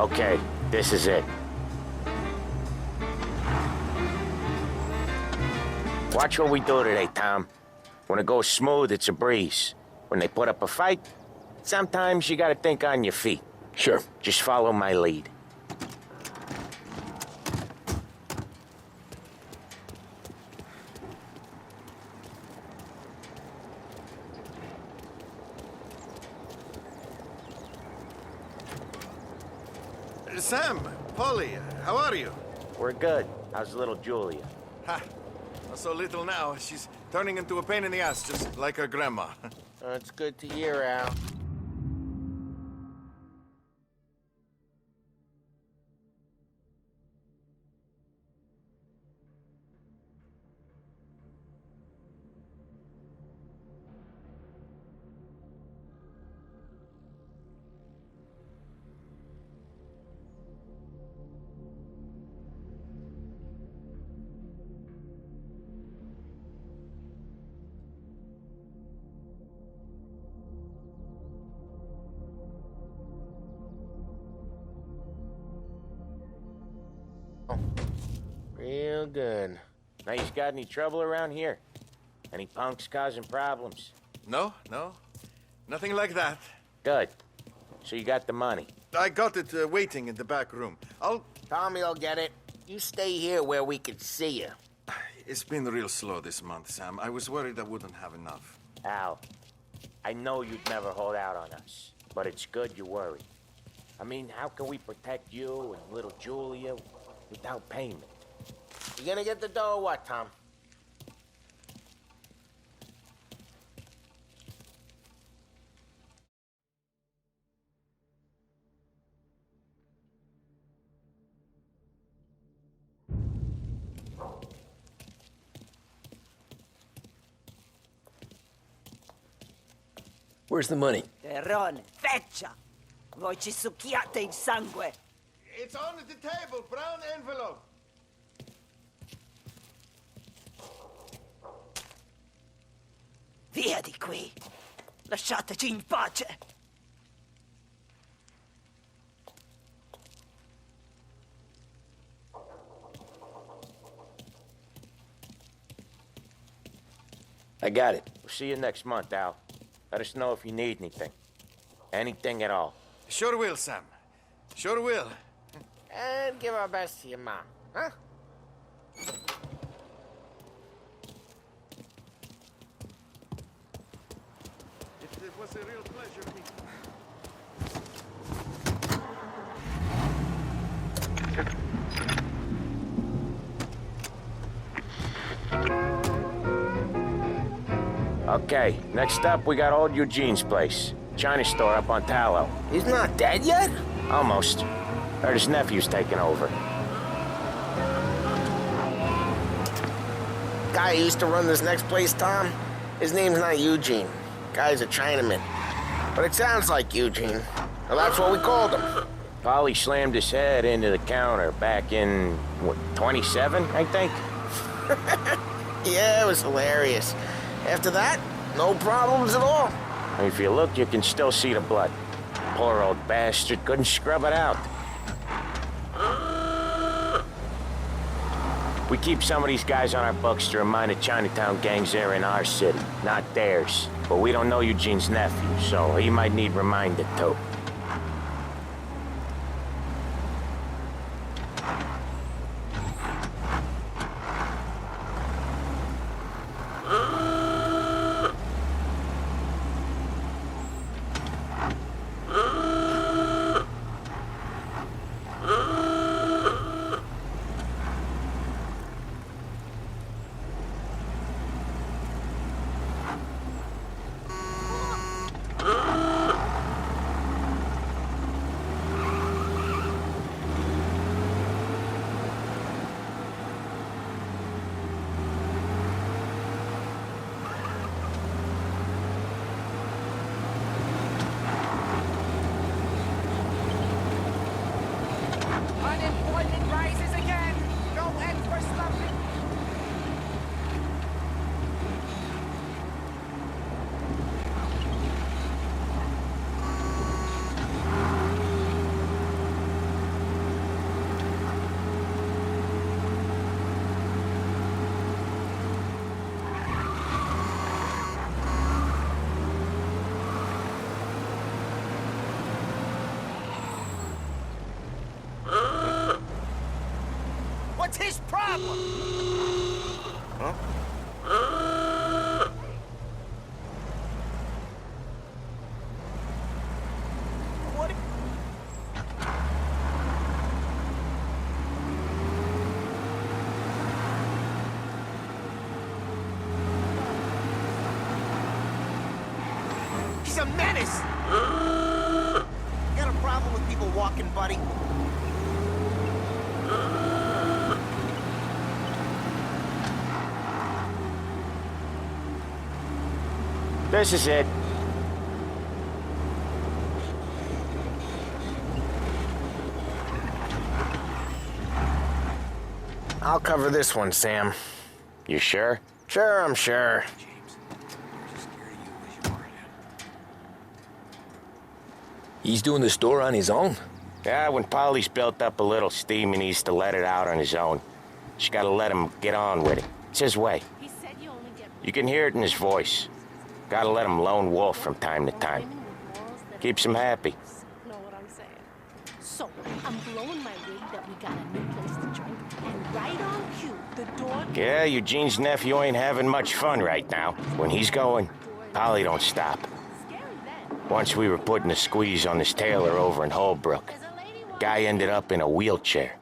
Okay, this is it. Watch what we do today, Tom. When it goes smooth, it's a breeze. When they put up a fight, sometimes you gotta think on your feet. Sure. Just follow my lead. Sam, Polly, how are you? We're good. How's little Julia? Ha! Not so little now. She's turning into a pain in the ass, just like her grandma. It's good to hear, Al. Real good. Now, you got any trouble around here? Any punks causing problems? No. Nothing like that. Good. So you got the money? I got it waiting in the back room. Tommy will get it. You stay here where we can see you. It's been real slow this month, Sam. I was worried I wouldn't have enough. Al, I know you'd never hold out on us, but it's good you worry. I mean, how can we protect you and little Julia without payment? You gonna get the dough or what, Tom? Where's the money? Terrone, feccia! Voi ci succhiate il sangue! It's on the table, brown envelope. Via di qui! Lasciateci in pace! I got it. We'll see you next month, Al. Let us know if you need anything. Anything at all. Sure will, Sam. Sure will. And give our best to your mom, huh? It was a real pleasure meeting. Okay, next up, we got old Eugene's place. China store up on Tallow. He's not dead yet? Almost. Heard his nephew's taking over. Guy who used to run this next place, Tom, his name's not Eugene. Guy's a Chinaman. But it sounds like Eugene. Well, that's what we called him. Polly slammed his head into the counter back in, what, 27, I think? Yeah, it was hilarious. After that, no problems at all. If you look, you can still see the blood. Poor old bastard couldn't scrub it out. We keep some of these guys on our books to remind the Chinatown gangs they're in our city, not theirs. But we don't know Eugene's nephew, so he might need reminded too. That's his problem! Huh? What? He's a menace! Got a problem with people walking, buddy? This is it. I'll cover this one, Sam. You sure? Sure, I'm sure. He's doing the store on his own? Yeah, when Polly's built up a little steam, he needs to let it out on his own. Just gotta let him get on with it. It's his way. You can hear it in his voice. Gotta let him lone wolf from time to time. Keeps him happy. Know what I'm saying? So, I'm blowing my wig that we got a new place to drink, and right on cue, the door... Yeah, Eugene's nephew ain't having much fun right now. When he's going, Polly don't stop. Once we were putting a squeeze on this tailor over in Holbrook. Guy ended up in a wheelchair.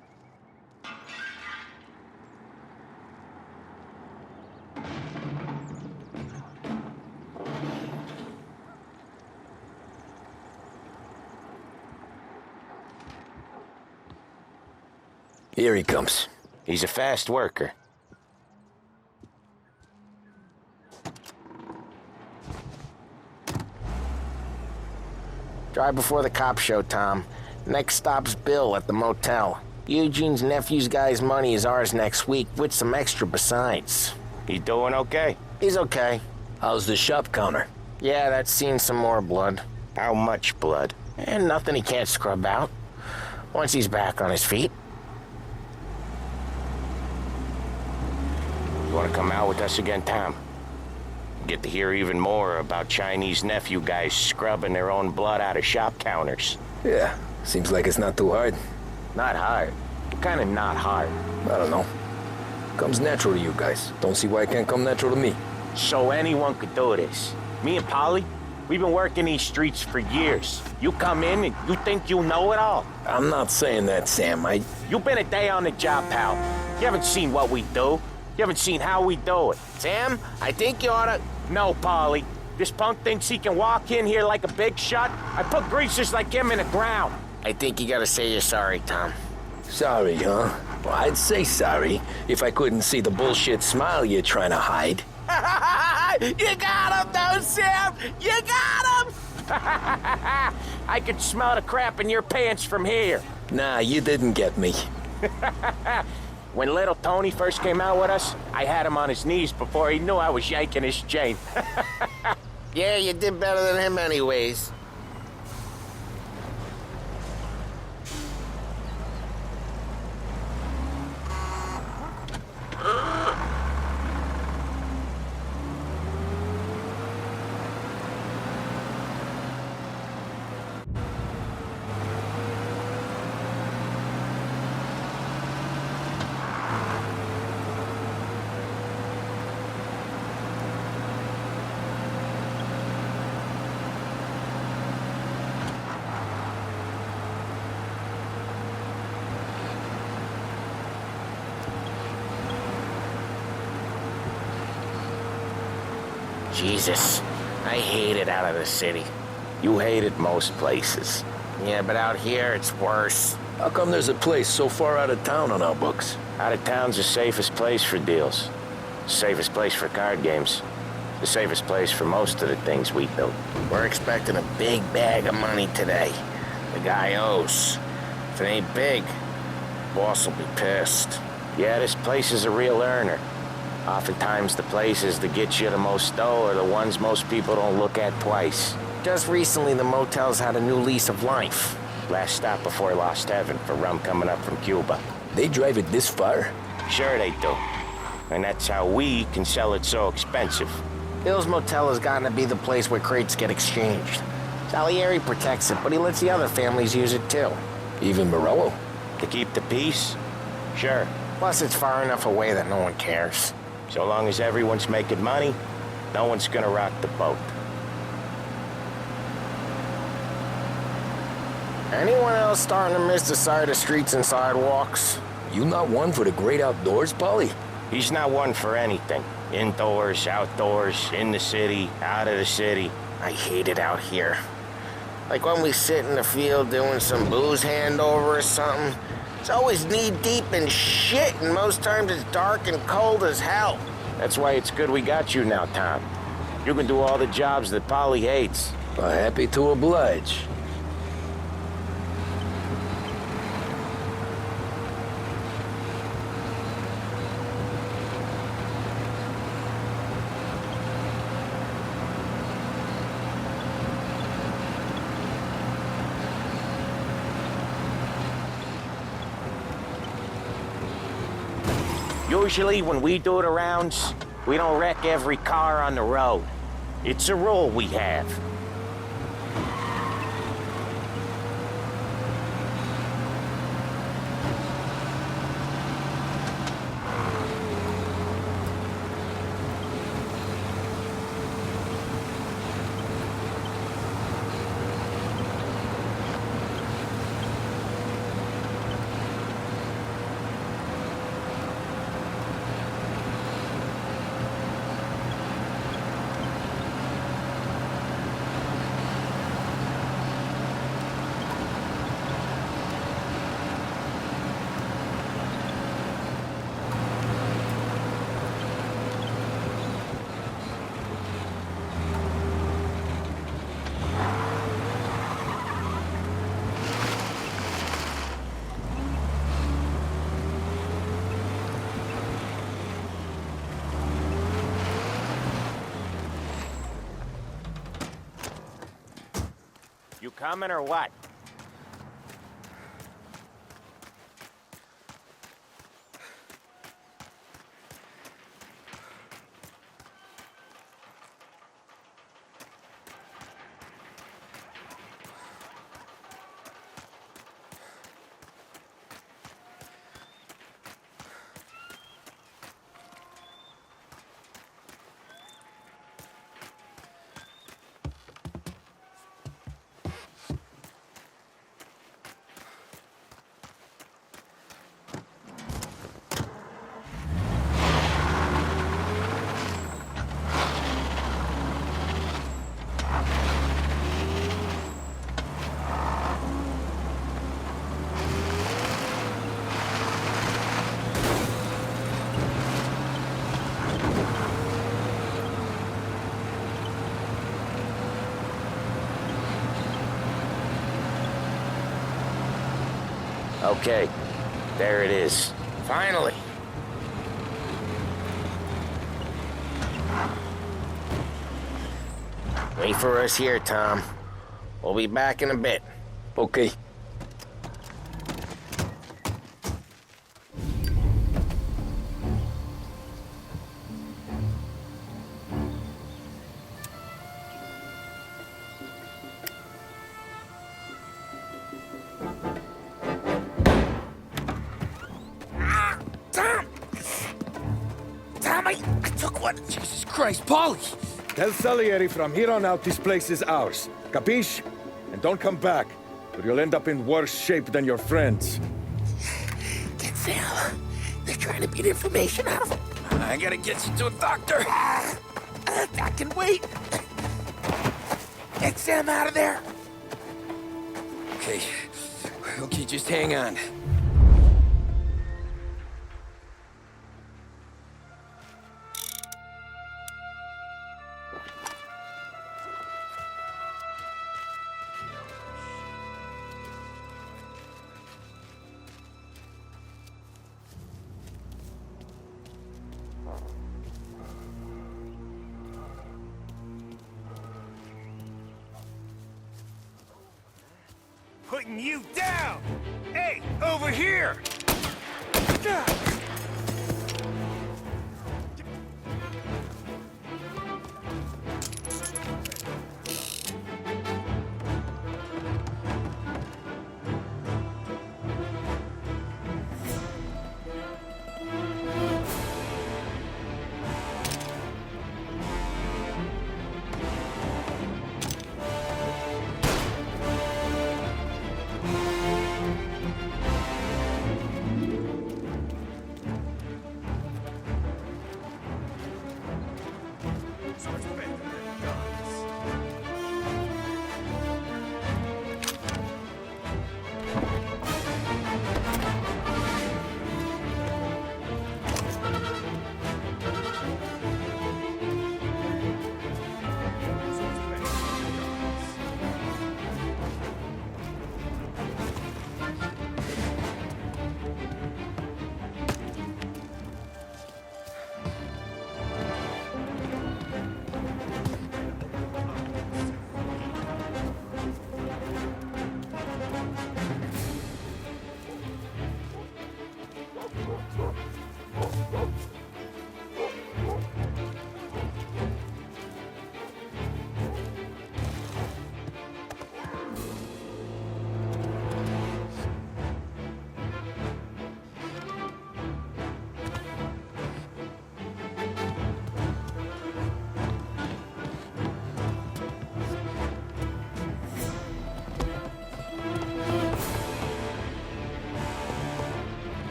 Here he comes. He's a fast worker. Drive before the cop show, Tom. Next stop's Bill at the motel. Eugene's nephew's guy's money is ours next week, with some extra besides. He doing okay? He's okay. How's the shop counter? Yeah, that's seen some more blood. How much blood? And nothing he can't scrub out. Once he's back on his feet. You want to come out with us again, Tom? Get to hear even more about Chinese nephew guys scrubbing their own blood out of shop counters. Yeah, seems like it's not too hard. Not hard. Kinda not hard. I don't know. Comes natural to you guys. Don't see why it can't come natural to me. So anyone could do this. Me and Polly, we've been working these streets for years. You come in and you think you know it all. I'm not saying that, Sam. You've been a day on the job, pal. You haven't seen what we do. You haven't seen how we do it. Sam, I think you oughta... No, Polly. This punk thinks he can walk in here like a big shot. I put greasers like him in the ground. I think you gotta say you're sorry, Tom. Sorry, huh? Well, I'd say sorry if I couldn't see the bullshit smile you're trying to hide. You got him, though, Sam! You got him! I could smell the crap in your pants from here. Nah, you didn't get me. When little Tony first came out with us, I had him on his knees before he knew I was yanking his chain. Yeah, you did better than him anyways. Jesus, I hate it out of the city. You hate it most places. Yeah, but out here, it's worse. How come there's a place so far out of town on our books? Out of town's the safest place for deals. Safest place for card games. The safest place for most of the things we do. We're expecting a big bag of money today. The guy owes. If it ain't big, boss will be pissed. Yeah, this place is a real earner. Oftentimes the places that get you the most dough are the ones most people don't look at twice. Just recently, the motel's had a new lease of life. Last stop before Lost Heaven for rum coming up from Cuba. They drive it this far? Sure they do. And that's how we can sell it so expensive. Bill's Motel has gotten to be the place where crates get exchanged. Salieri protects it, but he lets the other families use it too. Even Morello? To keep the peace? Sure. Plus, it's far enough away that no one cares. So long as everyone's making money, no one's gonna rock the boat. Anyone else starting to miss the sight of streets and sidewalks? You not one for the great outdoors, Polly? He's not one for anything. Indoors, outdoors, in the city, out of the city. I hate it out here. Like when we sit in the field doing some booze handover or something. It's always knee-deep in shit, and most times it's dark and cold as hell. That's why it's good we got you now, Tom. You can do all the jobs that Polly hates. Happy to oblige. Usually when we do the rounds, we don't wreck every car on the road. It's a rule we have. You coming or what? Okay, there it is. Finally. Wait for us here, Tom. We'll be back in a bit. Okay. I took one. Jesus Christ, Polly! Tell Salieri from here on out this place is ours. Capiche? And don't come back, or you'll end up in worse shape than your friends. Get Sal. They're trying to beat information out of him. I gotta get you to a doctor. I can wait. Get Sam out of there. Okay. Okay, just hang on. Putting you down! Hey, over here! So much better than guns.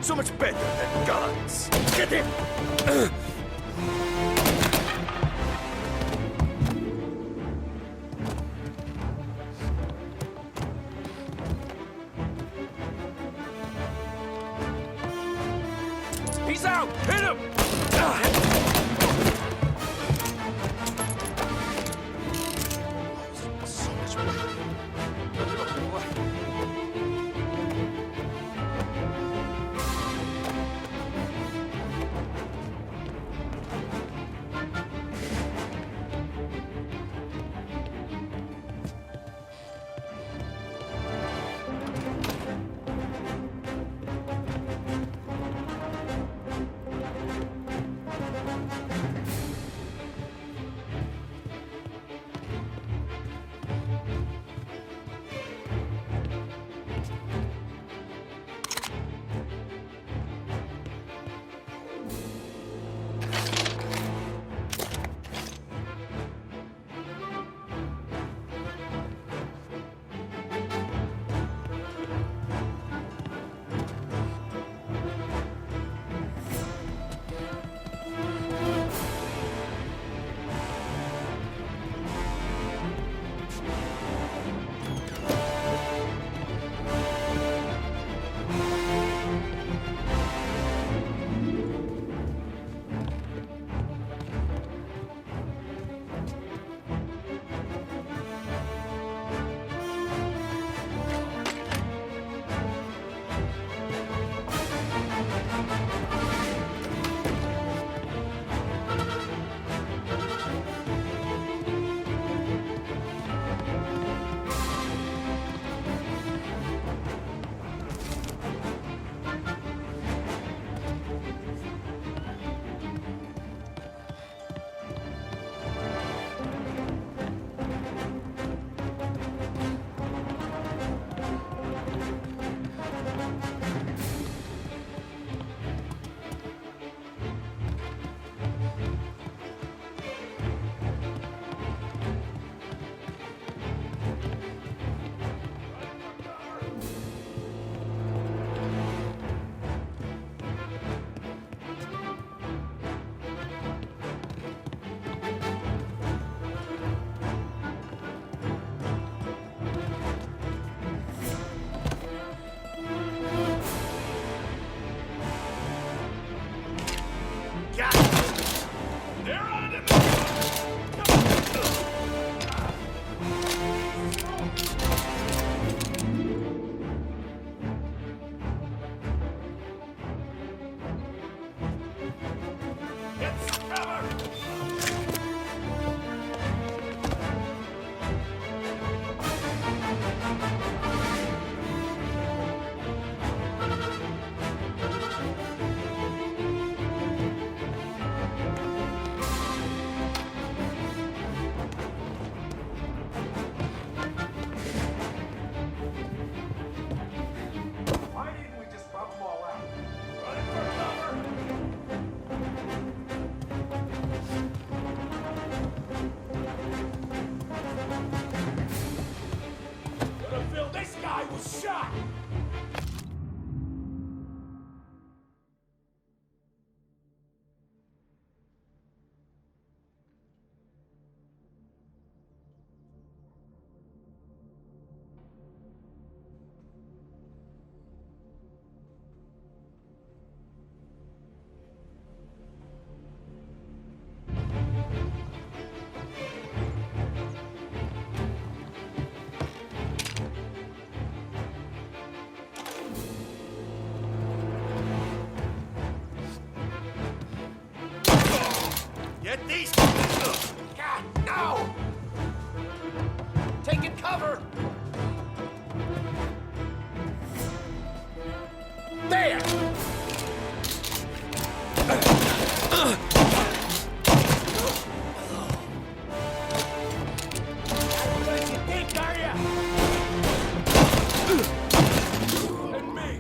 So much better than guns. Get him! He's out! Hit him! So much better. Get these... God, no! Taking cover! There! What you think, are ya? And me!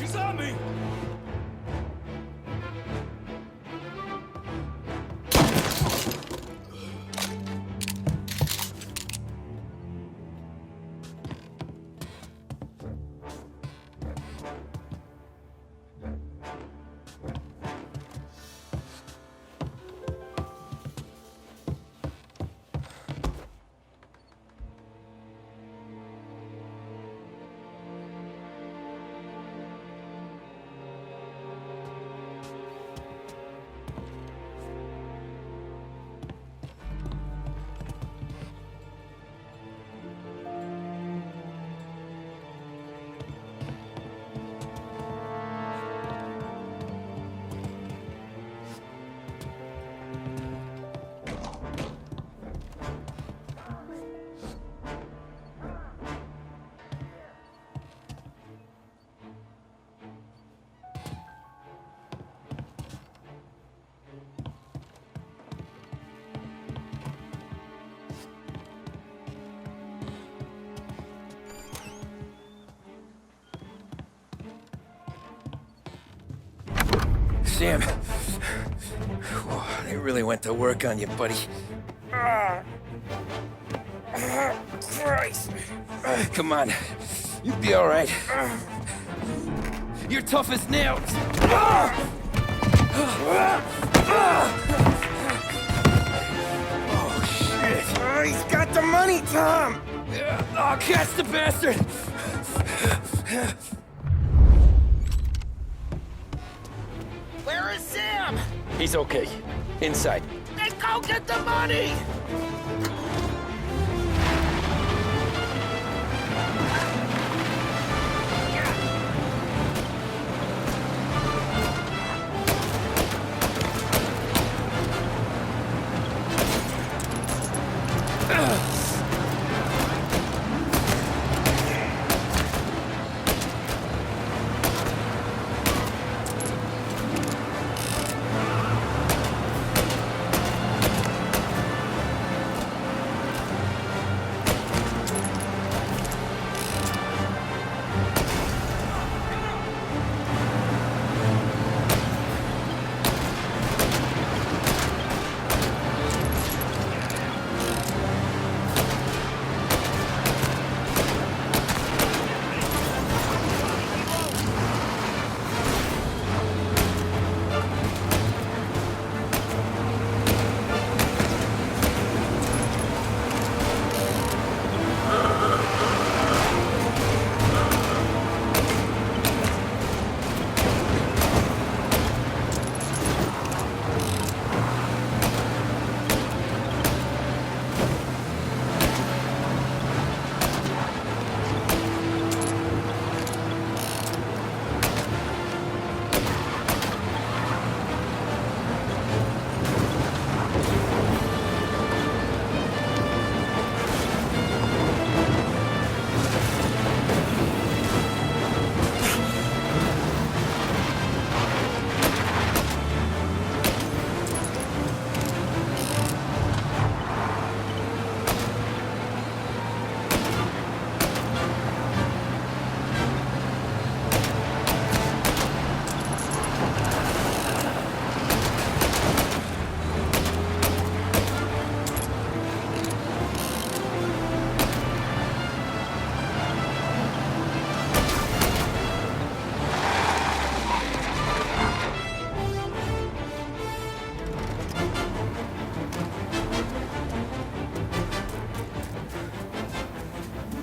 He's on me! Sam, they really went to work on you, buddy. Christ! Come on, you'll be all right. You're tough as nails. Oh, shit. Oh, he's got the money, Tom! Oh, catch the bastard! Where is Sam? He's okay. Inside. Then go get the money!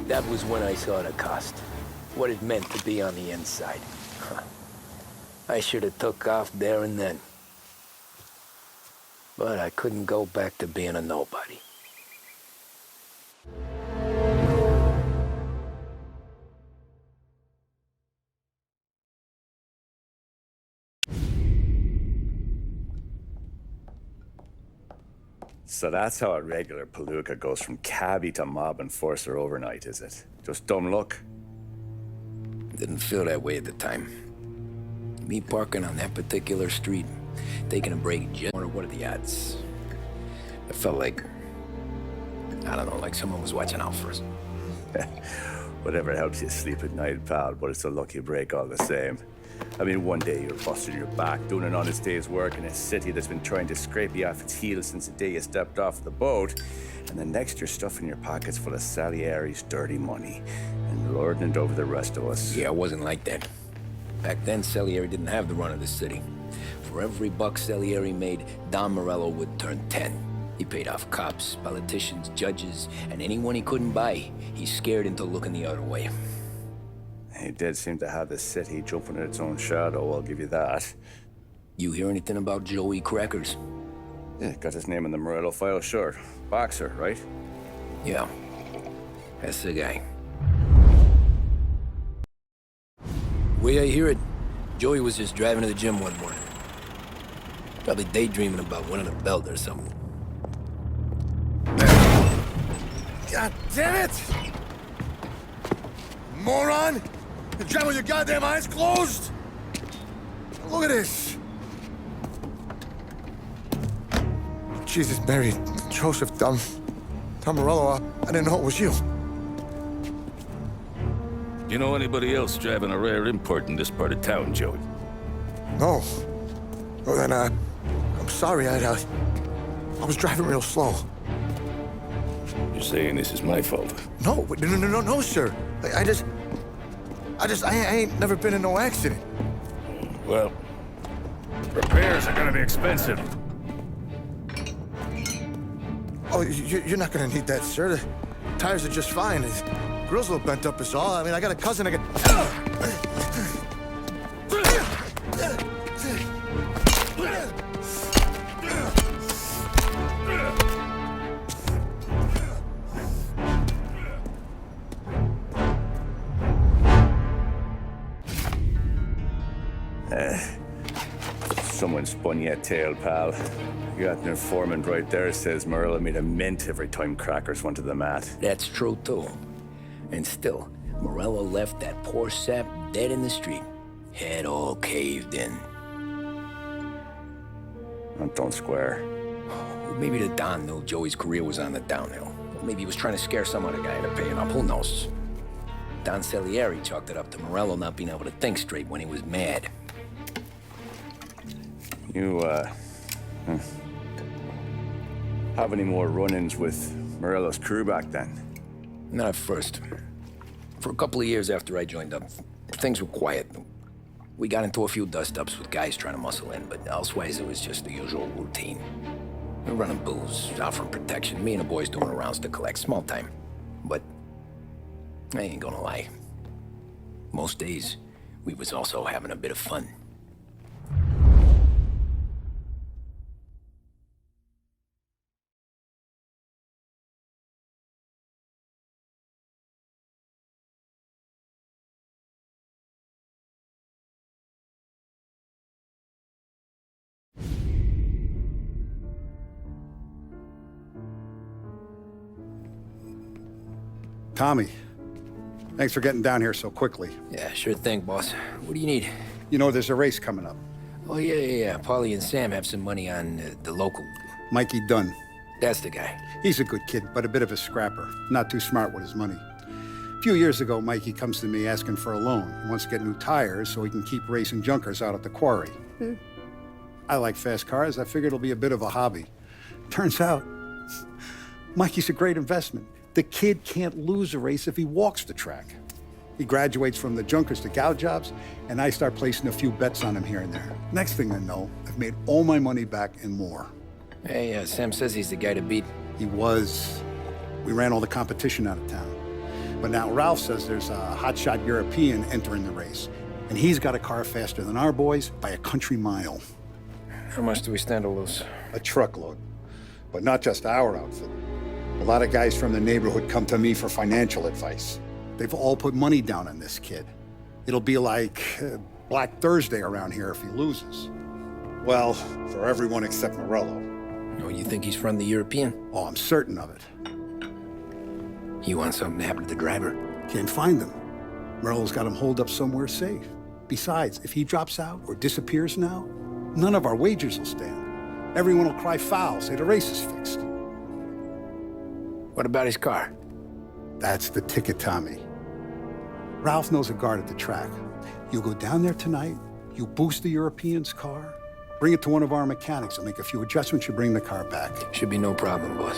That was when I saw the cost. What it meant to be on the inside. Huh. I should have took off there and then. But I couldn't go back to being a nobody. So that's how a regular palooka goes from cabbie to mob enforcer overnight, is it? Just dumb luck? Didn't feel that way at the time. Me parking on that particular street, taking a break, just wonder what are the odds. It felt like, I don't know, like someone was watching out for us. Whatever helps you sleep at night, pal, but it's a lucky break all the same. I mean, one day you're busting your back, doing an honest day's work in a city that's been trying to scrape you off its heels since the day you stepped off the boat, and the next you're stuffing your pockets full of Salieri's dirty money and lording it over the rest of us. Yeah, it wasn't like that. Back then, Salieri didn't have the run of the city. For every buck Salieri made, Don Morello would turn 10. He paid off cops, politicians, judges, and anyone he couldn't buy, he scared into looking the other way. He did seem to have the city jumping at its own shadow, I'll give you that. You hear anything about Joey Crackers? Yeah, got his name in the Morello file, sure. Boxer, right? Yeah, that's the guy. Way I hear it, Joey was just driving to the gym one morning. Probably daydreaming about winning a belt or something. God damn it! Moron! You're driving with your goddamn eyes closed? Look at this! Jesus, Mary, Joseph, Tom Morello, I didn't know it was you. You know anybody else driving a rare import in this part of town, Joey? No. Well, then, I'm sorry, I was driving real slow. You're saying this is my fault? No, sir. I ain't never been in no accident. Well, repairs are gonna be expensive. Oh, you're not gonna need that, sir. The tires are just fine. The grill's a little bent up is all. I mean, I got a cousin I can... Someone spun you a tail, pal. You got an informant right there says Morello made a mint every time Crackers went to the mat. That's true, too. And still, Morello left that poor sap dead in the street. Head all caved in. That don't square. Well, maybe the Don knew Joey's career was on the downhill. Or maybe he was trying to scare some other guy into paying up. Who knows? Don Salieri chalked it up to Morello not being able to think straight when he was mad. You, have any more run-ins with Morello's crew back then? Not at first. For a couple of years after I joined up, things were quiet. We got into a few dust-ups with guys trying to muscle in, but elsewise it was just the usual routine. We were running booze, offering protection, me and the boys doing rounds to collect, small time. But I ain't gonna lie. Most days, we was also having a bit of fun. Tommy, thanks for getting down here so quickly. Yeah, sure thing, boss. What do you need? You know, there's a race coming up. Oh, yeah. Paulie and Sam have some money on the local. Mikey Dunn. That's the guy. He's a good kid, but a bit of a scrapper. Not too smart with his money. A few years ago, Mikey comes to me asking for a loan. He wants to get new tires so he can keep racing junkers out at the quarry. I like fast cars. I figured it'll be a bit of a hobby. Turns out, Mikey's a great investment. The kid can't lose a race if he walks the track. He graduates from the junkers to gal jobs, and I start placing a few bets on him here and there. Next thing I know, I've made all my money back and more. Hey, Sam says he's the guy to beat. He was. We ran all the competition out of town. But now Ralph says there's a hotshot European entering the race. And he's got a car faster than our boys by a country mile. How much do we stand to lose? A truckload. But not just our outfit. A lot of guys from the neighborhood come to me for financial advice. They've all put money down on this kid. It'll be like Black Thursday around here if he loses. Well, for everyone except Morello. Oh, you think he's from the European? Oh, I'm certain of it. You want something to happen to the driver? Can't find him. Morello's got him holed up somewhere safe. Besides, if he drops out or disappears now, none of our wagers will stand. Everyone will cry foul, say the race is fixed. What about his car? That's the ticket, Tommy. Ralph knows a guard at the track. You go down there tonight, you boost the European's car, bring it to one of our mechanics, and make a few adjustments, you bring the car back. Should be no problem, boss.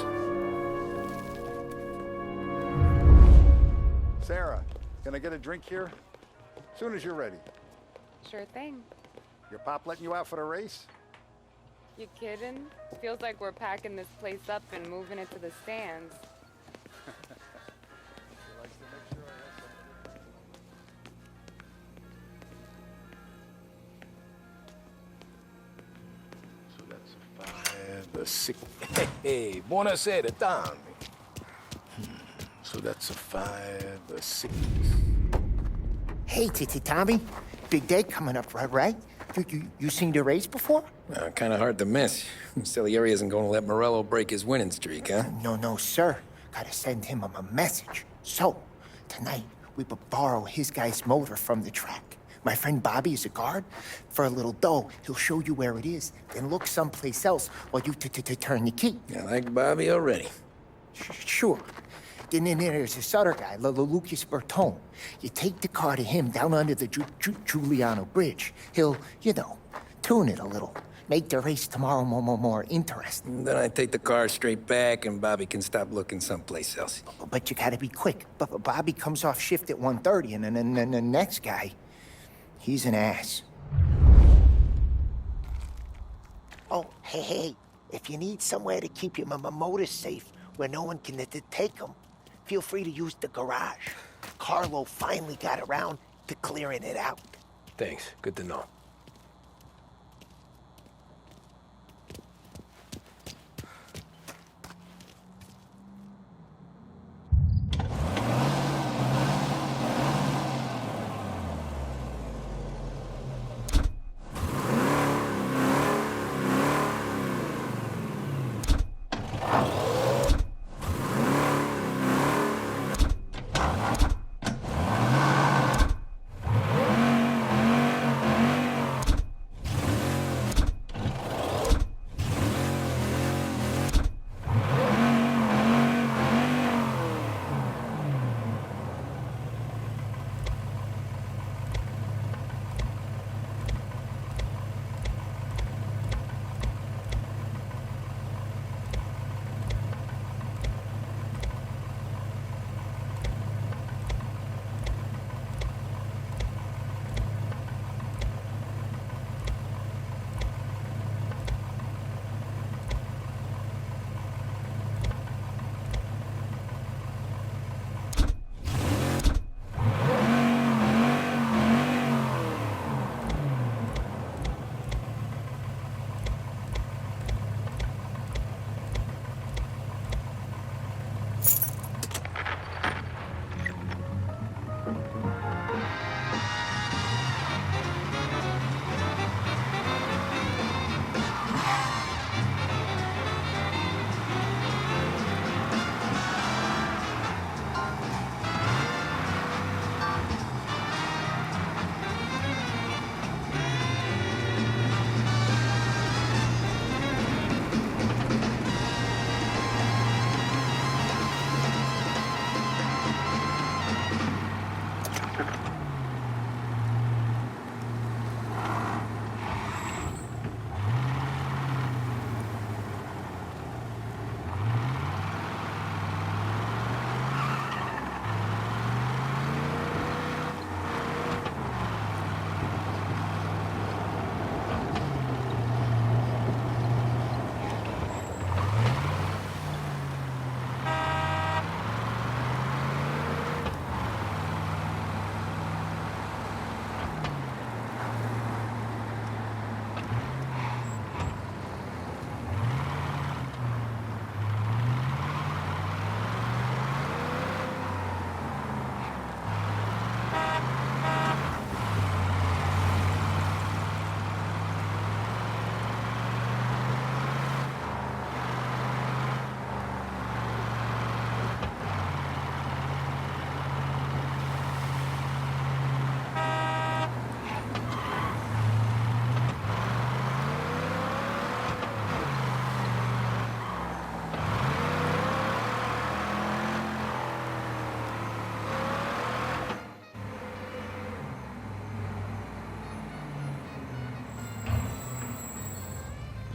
Sarah, can I get a drink here? As soon as you're ready. Sure thing. Your pop letting you out for the race? You kidding? Feels like we're packing this place up and moving it to the stands. So that's a 5, a 6. Hey, buonasera, Tommy. So that's a 5, a 6. Hey, Tommy. Big day coming up, right? You seen the race before? Kind of hard to miss. Salieri isn't going to let Morello break his winning streak, huh? No, sir. Gotta send him a message. So, tonight, we borrow his guy's motor from the track. My friend Bobby is a guard. For a little dough, he'll show you where it is, then look someplace else while you turn the key. I like Bobby already. Sure. Then there's this other guy, Lucas Bertone. You take the car to him down under the Giuliano Bridge. He'll, tune it a little. Make the race tomorrow more interesting. Then I take the car straight back and Bobby can stop looking someplace else. But you gotta be quick. But Bobby comes off shift at 1:30, and then the next guy, he's an ass. Oh, hey, if you need somewhere to keep your motor safe where no one can take them, feel free to use the garage. Carlo finally got around to clearing it out. Thanks. Good to know.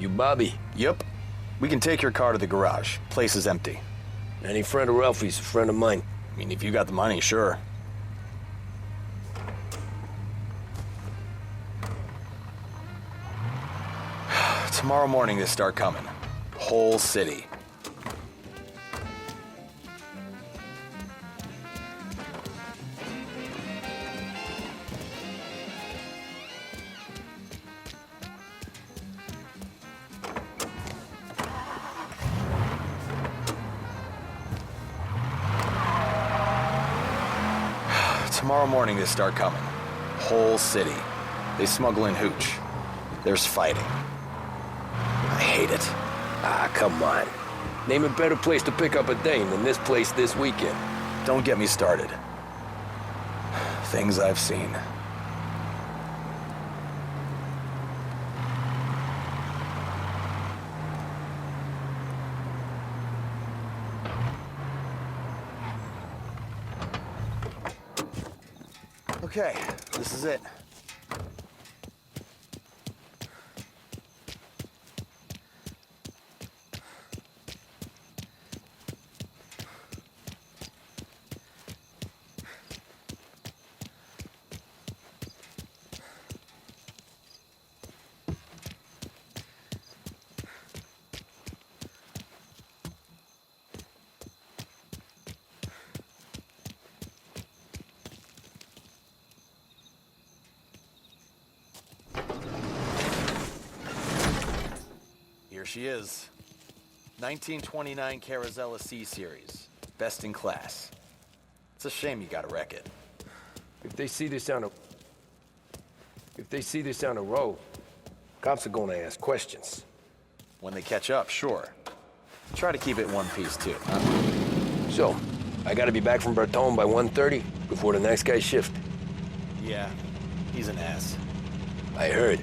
You Bobby? Yep. We can take your car to the garage. Place is empty. Any friend of Ralphie's a friend of mine. I mean, if you got the money, sure. Tomorrow morning they start coming. Whole city. Tomorrow morning they start coming. Whole city. They smuggle in hooch. There's fighting. I hate it. Ah, come on. Name a better place to pick up a dame than this place this weekend. Don't get me started. Things I've seen. Okay, this is it. Here she is. 1929 Carazella C-Series. Best in class. It's a shame you gotta wreck it. If they see this on the road, cops are gonna ask questions. When they catch up, sure. Try to keep it one piece, too, huh? So, I gotta be back from Bertone by 1:30 before the next guy's shift. Yeah, he's an ass. I heard.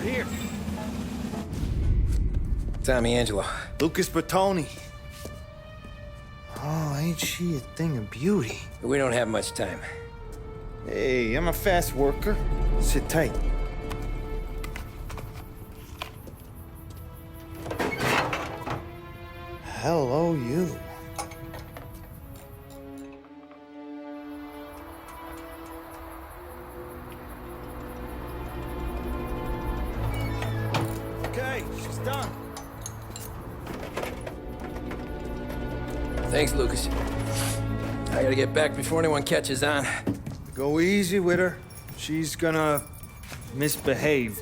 here. Tommy Angelo. Lucas Bertoni. Oh, ain't she a thing of beauty? We don't have much time. Hey, I'm a fast worker. Sit tight. Hello, you. Okay, she's done. Thanks, Lucas. I gotta get back before anyone catches on. Go easy with her. She's gonna misbehave.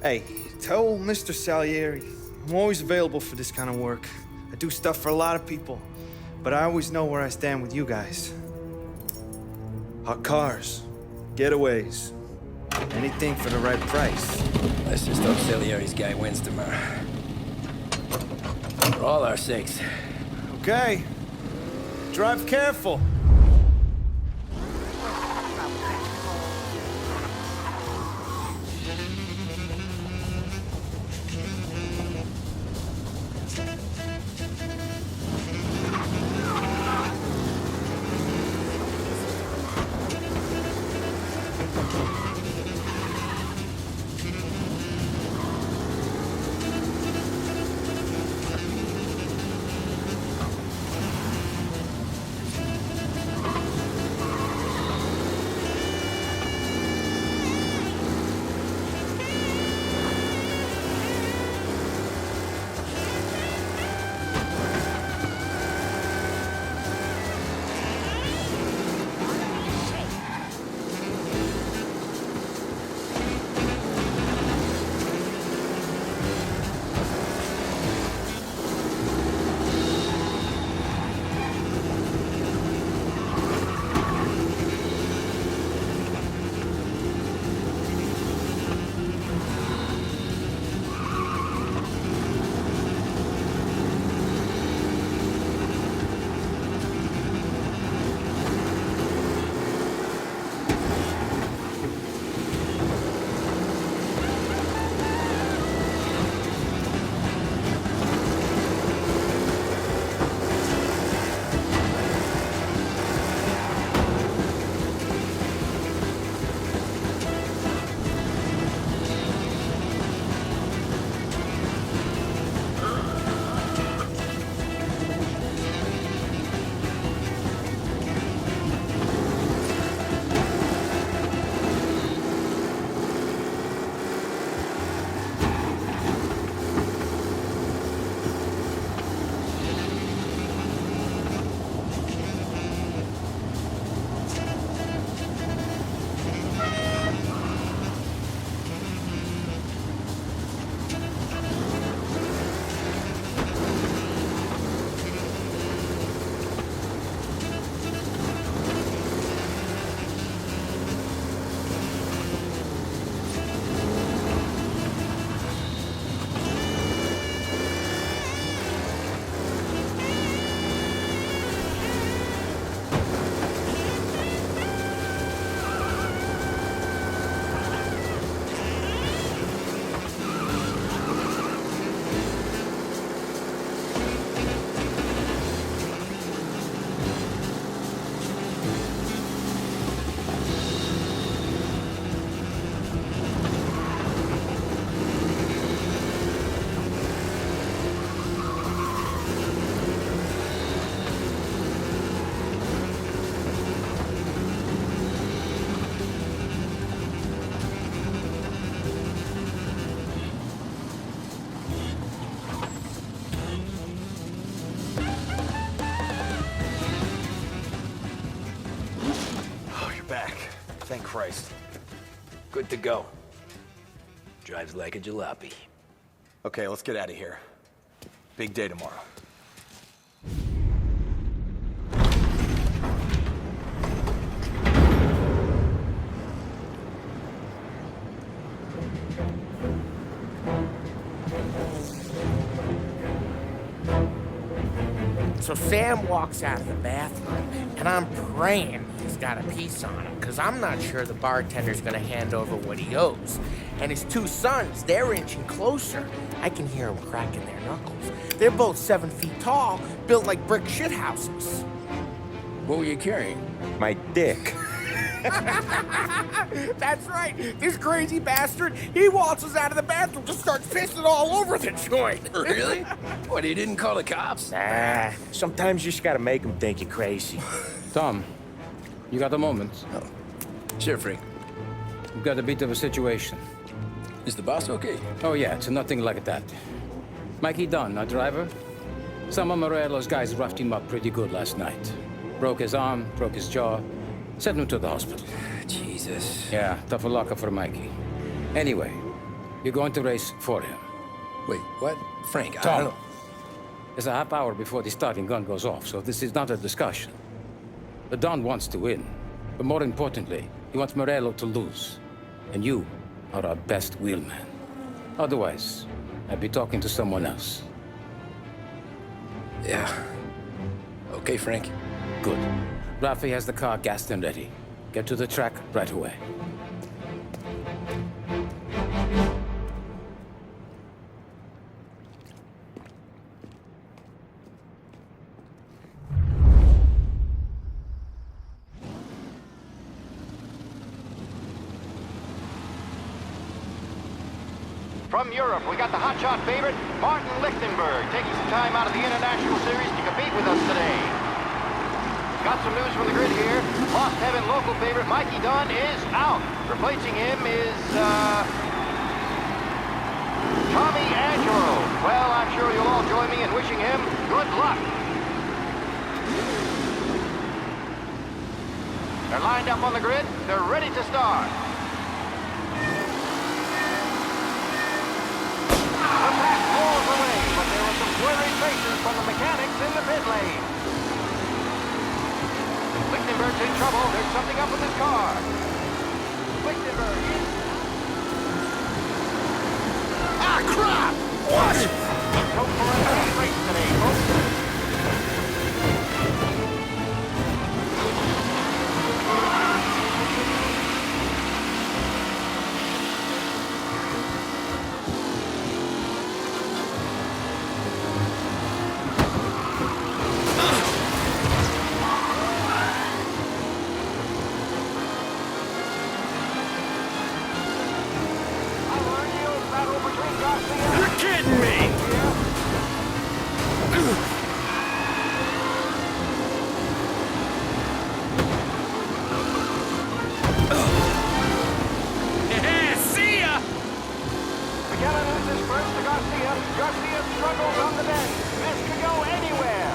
Hey, tell Mr. Salieri I'm always available for this kind of work. I do stuff for a lot of people, but I always know where I stand with you guys. Hot cars, getaways, anything for the right price. Let's just hope Salieri's guy wins tomorrow. For all our sakes. Okay. Drive careful. Thank Christ. Good to go. Drives like a jalopy. Okay, let's get out of here. Big day tomorrow. So Sam walks out of the bathroom, and I'm praying he's got a piece on him, because I'm not sure the bartender's going to hand over what he owes. And his two sons, they're inching closer. I can hear them cracking their knuckles. They're both 7 feet tall, built like brick shithouses. What were you carrying? My dick. That's right. This crazy bastard, he waltzes out of the bathroom, just starts pissing all over the joint. Really? What, he didn't call the cops? Nah, sometimes you just gotta make them think you're crazy. Tom, you got a moment? Oh. Sure, Frank. We've got a bit of a situation. Is the boss okay? Oh, yeah, it's nothing like that. Mikey Dunn, our driver. Some of Morello's guys roughed him up pretty good last night. Broke his arm, broke his jaw, sent him to the hospital. Jesus. Yeah, tough luck for Mikey. Anyway, you're going to race for him. Wait, what? Frank, I Tom, don't know. it's a half hour before the starting gun goes off, so this is not a discussion. The Don wants to win, but more importantly, he wants Morello to lose. And you are our best wheelman. Otherwise, I'd be talking to someone else. Yeah. Okay, Frank. Good. Rafi has the car gassed and ready. Get to the track right away. From Europe, we got the hotshot favorite, Martin Lichtenberg, taking some time out of the International Series to compete with us today. Got some news from the grid here. Lost Heaven local favorite Mikey Dunn is out. Replacing him is, Tommy Angelo. Well, I'm sure you'll all join me in wishing him good luck. They're lined up on the grid. They're ready to start. The pack rolls away, but there were some worried faces from the mechanics in the pit lane. Lichtenberg's in trouble. There's something up with his car. Lichtenberg is... Ah, crap! What? Let's hope for a nice race today, folks. You're kidding me! Yeah, see ya! McKellen loses first to Garcia. Garcia struggles on the bend. This could go anywhere.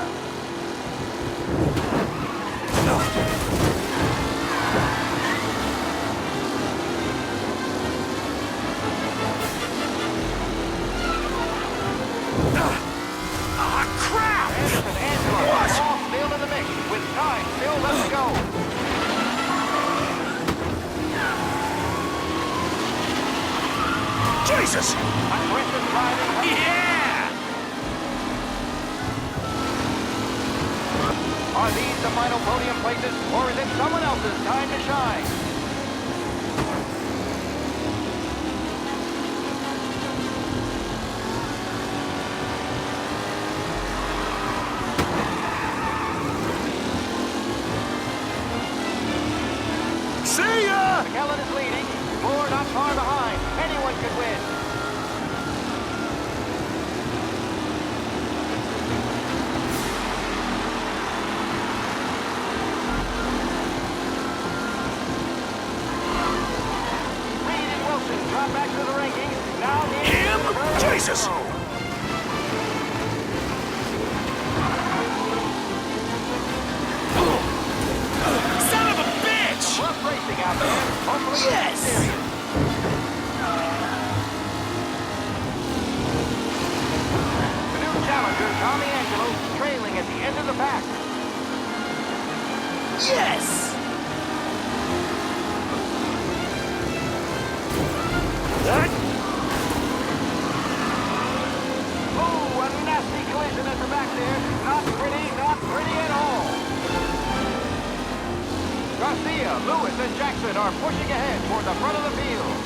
Crap! Anderson, Angelo, What? all still in the mix, with time still left to go. Jesus! Aggressive driving. Yeah! Are these the final podium places, or is it someone else's time to shine? See ya! McKellen is leading. Moore not far behind. Anyone could win. Reed and Wilson drop back to the rankings. Now Him? Jesus! Son of a bitch! Rough racing out there. Hopefully Yes! it's serious. The new challenger, Tommy Angelo, trailing at the end of the pack. Yes! What? Ooh, a nasty collision at the back there. Not pretty at all. Garcia, Lewis, and Jackson are pushing ahead toward the front of the field.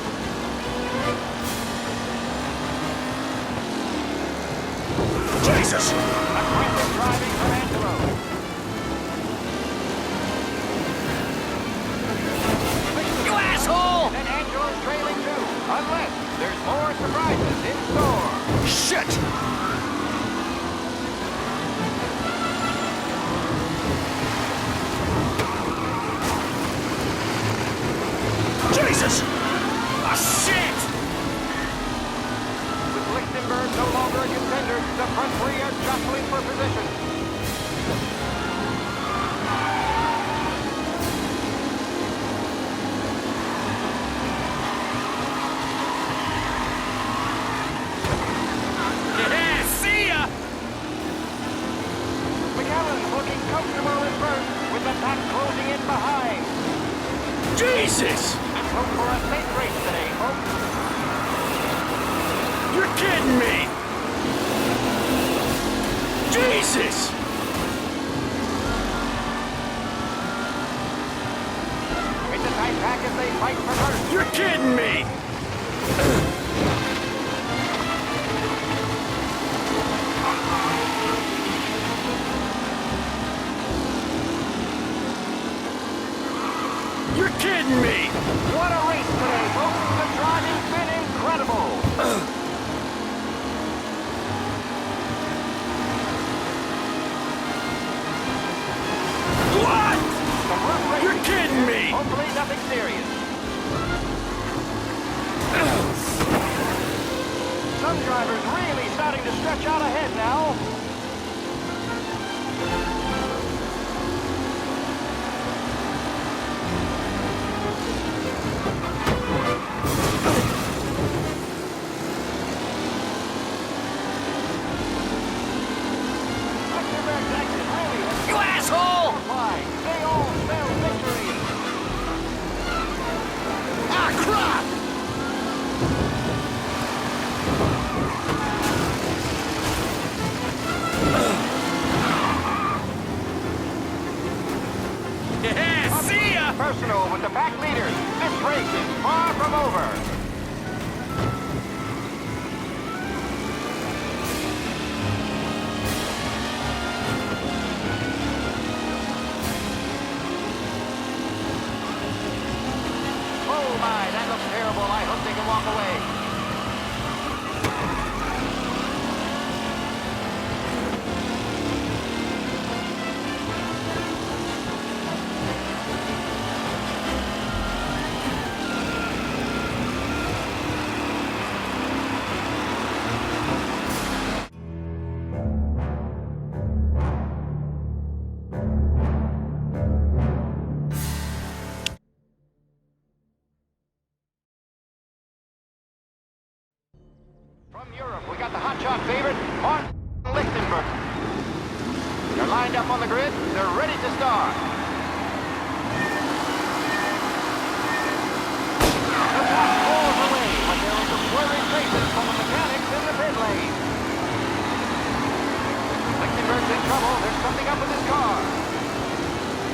Jesus! Aggressive driving from Angelo. You asshole! And then Angelo's trailing too. Unless there's more surprises in store. Shit! Jesus! Ah, shit! With Lichtenberg no longer a contender, the front three are jostling for position. Yeah, see ya! McAllen's looking comfortable at first, with the pack closing in behind. Jesus! Hope for a safe race today, folks. You're kidding me! Jesus! It's a tight pack as they fight for first. You're kidding me! You're kidding me! What a race today, folks! The driving's been incredible! What? You're kidding me! Hopefully nothing serious. Some drivers really starting to stretch out ahead now. You asshole! They all spell victory! Ah, crap! Yeah, see ya! Personal with the pack leaders. This race is far from over. Oh my, that looks terrible. I hope they can walk away. From Europe, we got the hotshot favorite, Martin Lichtenberg. They're lined up on the grid. They're ready to start. The pack rolls away, but there are some blurry faces from the mechanics in the pit lane. Lichtenberg's in trouble. There's something up with his car.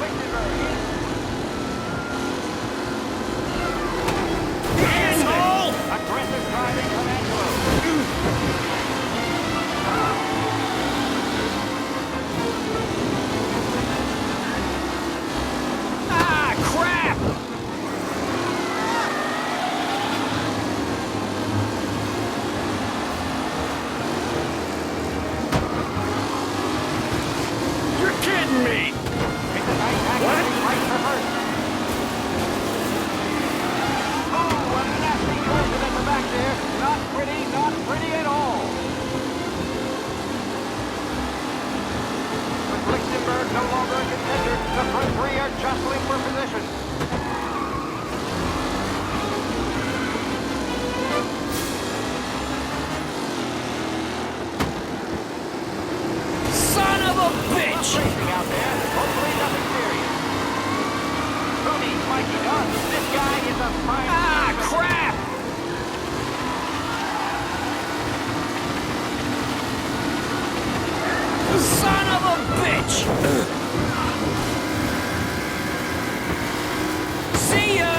Lichtenberg is... Asshole! Aggressive driving from Angelo. Ah, crap! You're kidding me! What? Right for first. Oh, a nasty collision at the back there. Not pretty at all. With Lichtenberg no longer a contender, the front three are jostling for position. Son of a bitch! Racing out there. Hopefully nothing serious. Tony, Mikey Dunn, this guy is a fine... Ah, crap! Son of a bitch! See ya!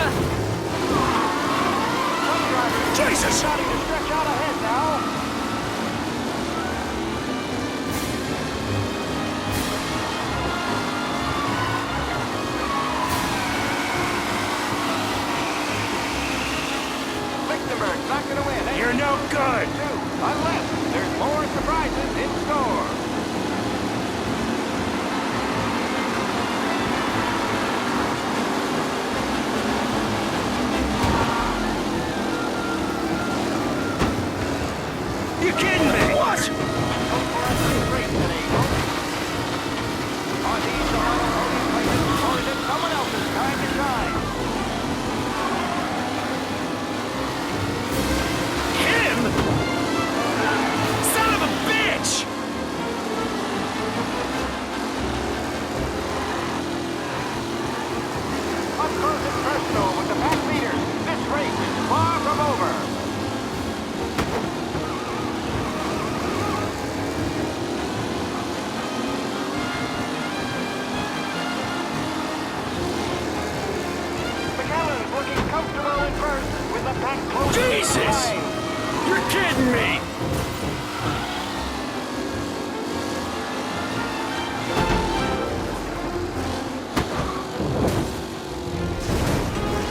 Jesus! Starting to stretch out ahead now. side! Unless there's more surprises in store. You kidding me? What? Are these the final voting places, or is it someone else's time to shine? Him? Son of a bitch! Up close and personal with the pack leaders. This race is far from over. McAllen's looking comfortable in first with the pack close. Jesus! You're kidding me!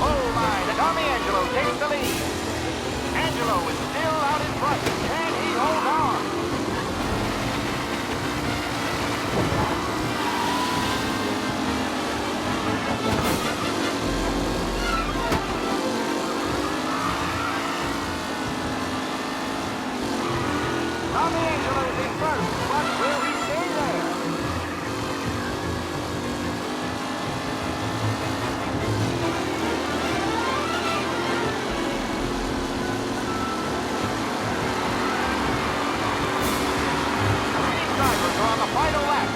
Oh my, the Tommy Angelo takes the lead. Angelo is still out in front. Can he hold on? Tommy Angelo's in first, but will he stay there? These drivers are on the final lap.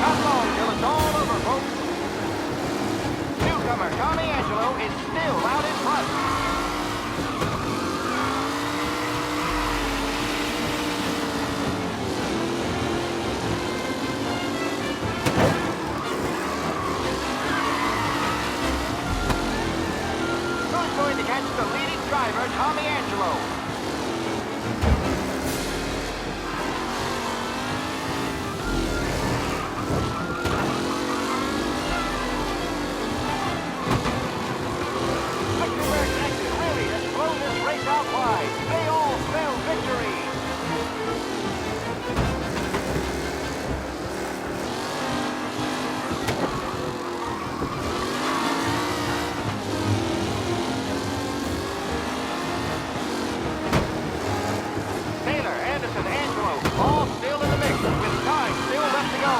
Not long till it's all over, folks. Newcomer Tommy Angelo is still out in front. Who's going to catch the leading driver, Tommy Angelo? Lichtenberg's exit really has blown this race out wide. They all spell victory. Taylor, Anderson, Angelo, all still in the mix with time still left to go.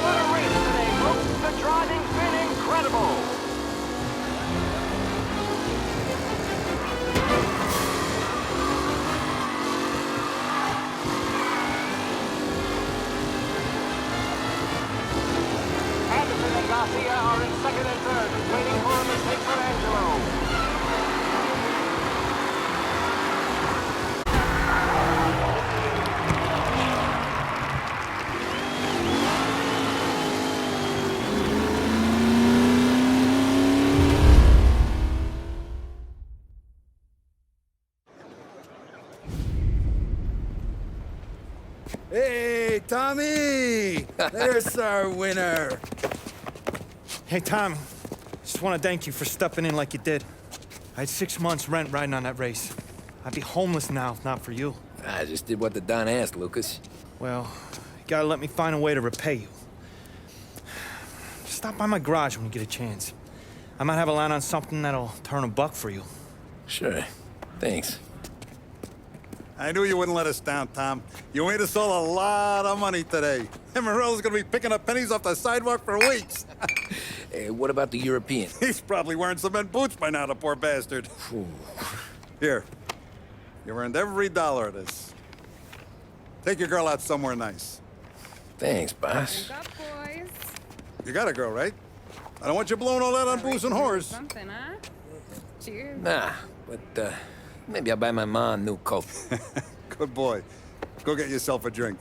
What a race today, folks. The driving's been incredible. Anderson and Garcia are in second and third, waiting for a mistake for Angelo. Hey, Tommy! There's our winner. Hey, Tom. Just want to thank you for stepping in like you did. I had 6 months rent riding on that race. I'd be homeless now if not for you. I just did what the Don asked, Lucas. Well, you gotta let me find a way to repay you. Stop by my garage when you get a chance. I might have a line on something that'll turn $1 for you. Sure. Thanks. I knew you wouldn't let us down, Tom. You made us all a lot of money today. And Morello's gonna be picking up pennies off the sidewalk for weeks. Hey, what about the European? He's probably wearing cement boots by now, the poor bastard. Here. You earned every dollar of this. Take your girl out somewhere nice. Thanks, boss. Wake up, boys. You got a girl, right? I don't want you blowing all that on booze and whores. Something, huh? Cheers. Nah, but, maybe I'll buy my mom a new coat. Good boy. Go get yourself a drink.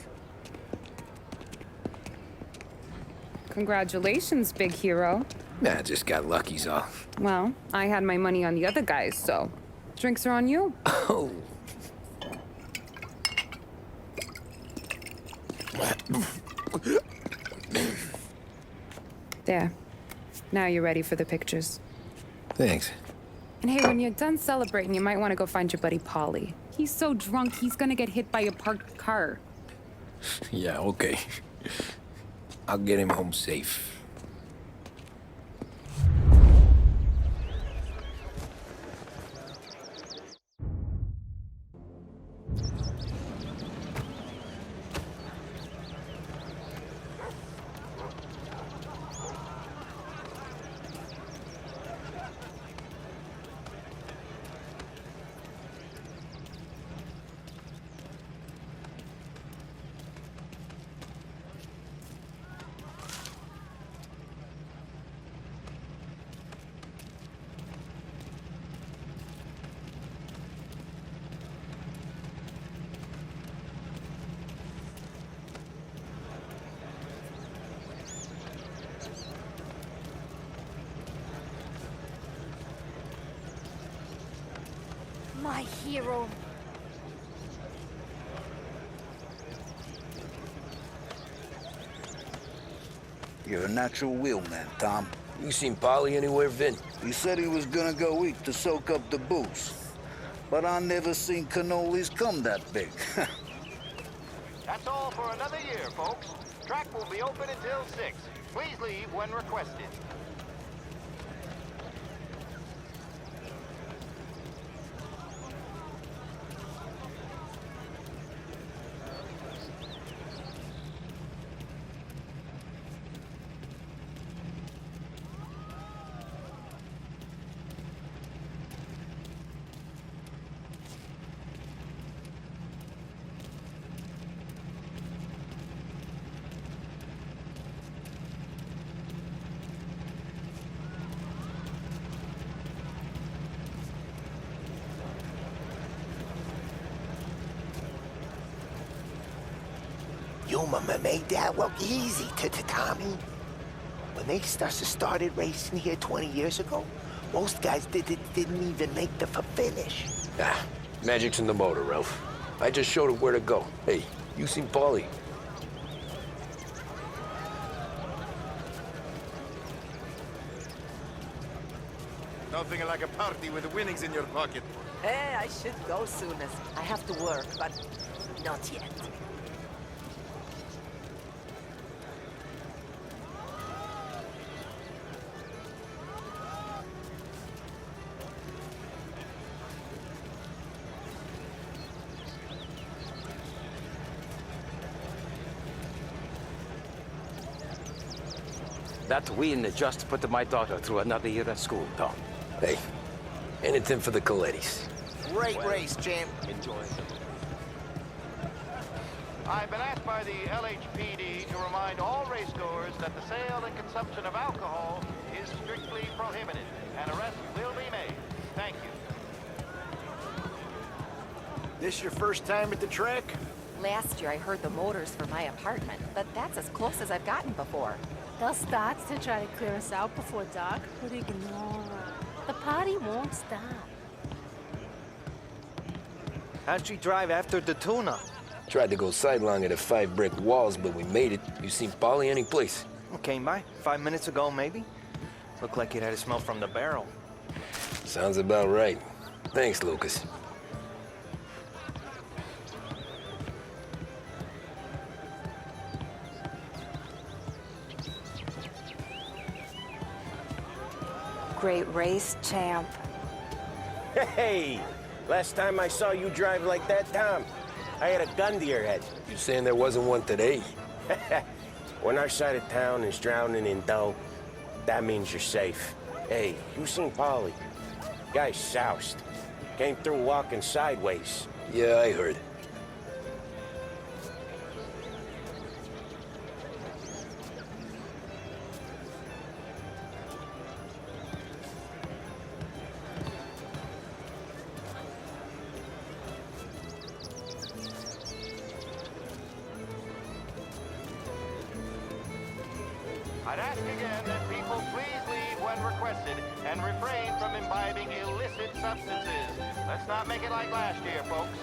Congratulations, big hero. Nah, I just got lucky's all. Well, I had my money on the other guys, so drinks are on you. Oh. There. Now you're ready for the pictures. Thanks. And hey, when you're done celebrating, you might want to go find your buddy Paulie. He's so drunk, he's gonna get hit by a parked car. Yeah, okay. I'll get him home safe. My hero. You're a natural wheelman, Tom. You seen Polly anywhere, Vin? He said he was gonna go eat to soak up the booze. But I never seen cannolis come that big. That's all for another year, folks. Track will be open until 6. Please leave when requested. You made that look easy to Tommy. When they started racing here 20 years ago, most guys didn't even make the finish. Ah, magic's in the motor, Ralph. I just showed it where to go. Hey, you seen Paulie? Nothing like a party with winnings in your pocket. Hey, I should go soon as I have to work, but not yet. That win just put my daughter through another year at school, Tom. Hey, anything for the Colettis. Great race, champ. Enjoy. I've been asked by the LHPD to remind all racegoers that the sale and consumption of alcohol is strictly prohibited, and arrests will be made. Thank you. This your first time at the track? Last year I heard the motors for my apartment, but that's as close as I've gotten before. They'll start to try to clear us out before dark, but ignore. The party won't stop. How'd she drive after the tuna? Tried to go sidelong at the 5 brick walls, but we made it. You seen Polly any place? Came by 5 minutes ago, maybe. Looked like it had a smell from the barrel. Sounds about right. Thanks, Lucas. Great race, champ. Hey! Last time I saw you drive like that, Tom, I had a gun to your head. You saying there wasn't one today? When our side of town is drowning in dough, that means you're safe. Hey, you seen Polly? Guy's soused. Came through walking sideways. Yeah, I heard. I'd ask again that people please leave when requested and refrain from imbibing illicit substances. Let's not make it like last year, folks.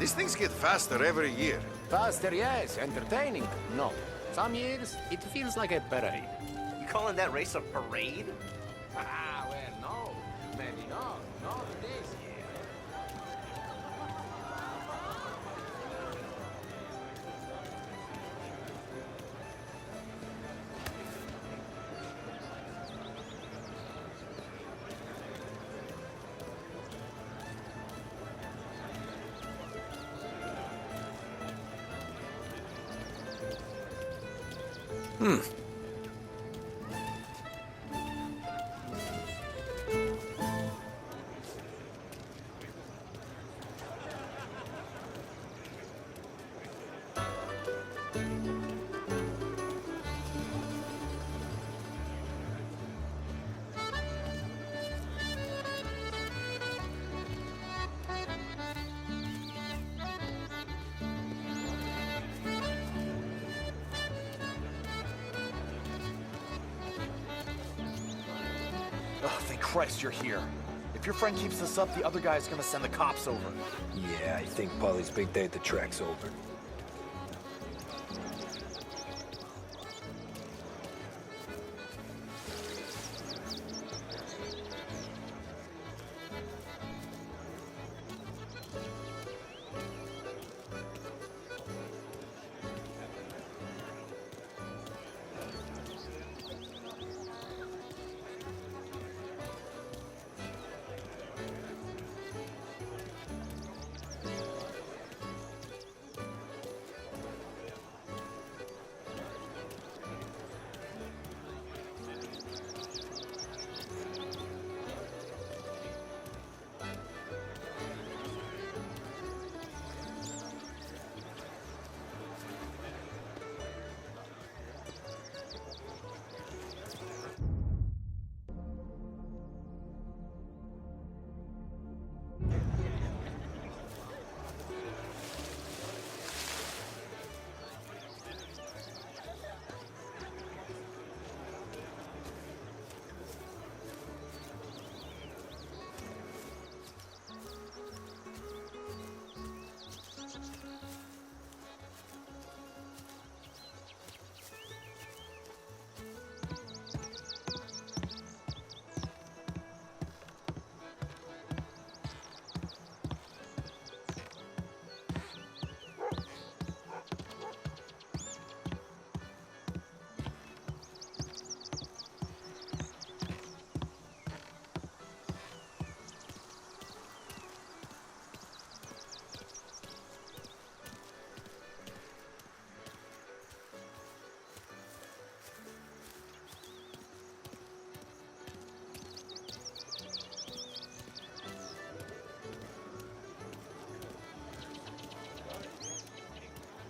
These things get faster every year. Faster, yes. Entertaining, no. Some years, it feels like a parade. You calling that race a parade? Ah, well, no. Maybe not. Not this year. Oh, thank Christ you're here. If your friend keeps this up, the other guy's gonna send the cops over. Yeah, I think Polly's big day at the track's over.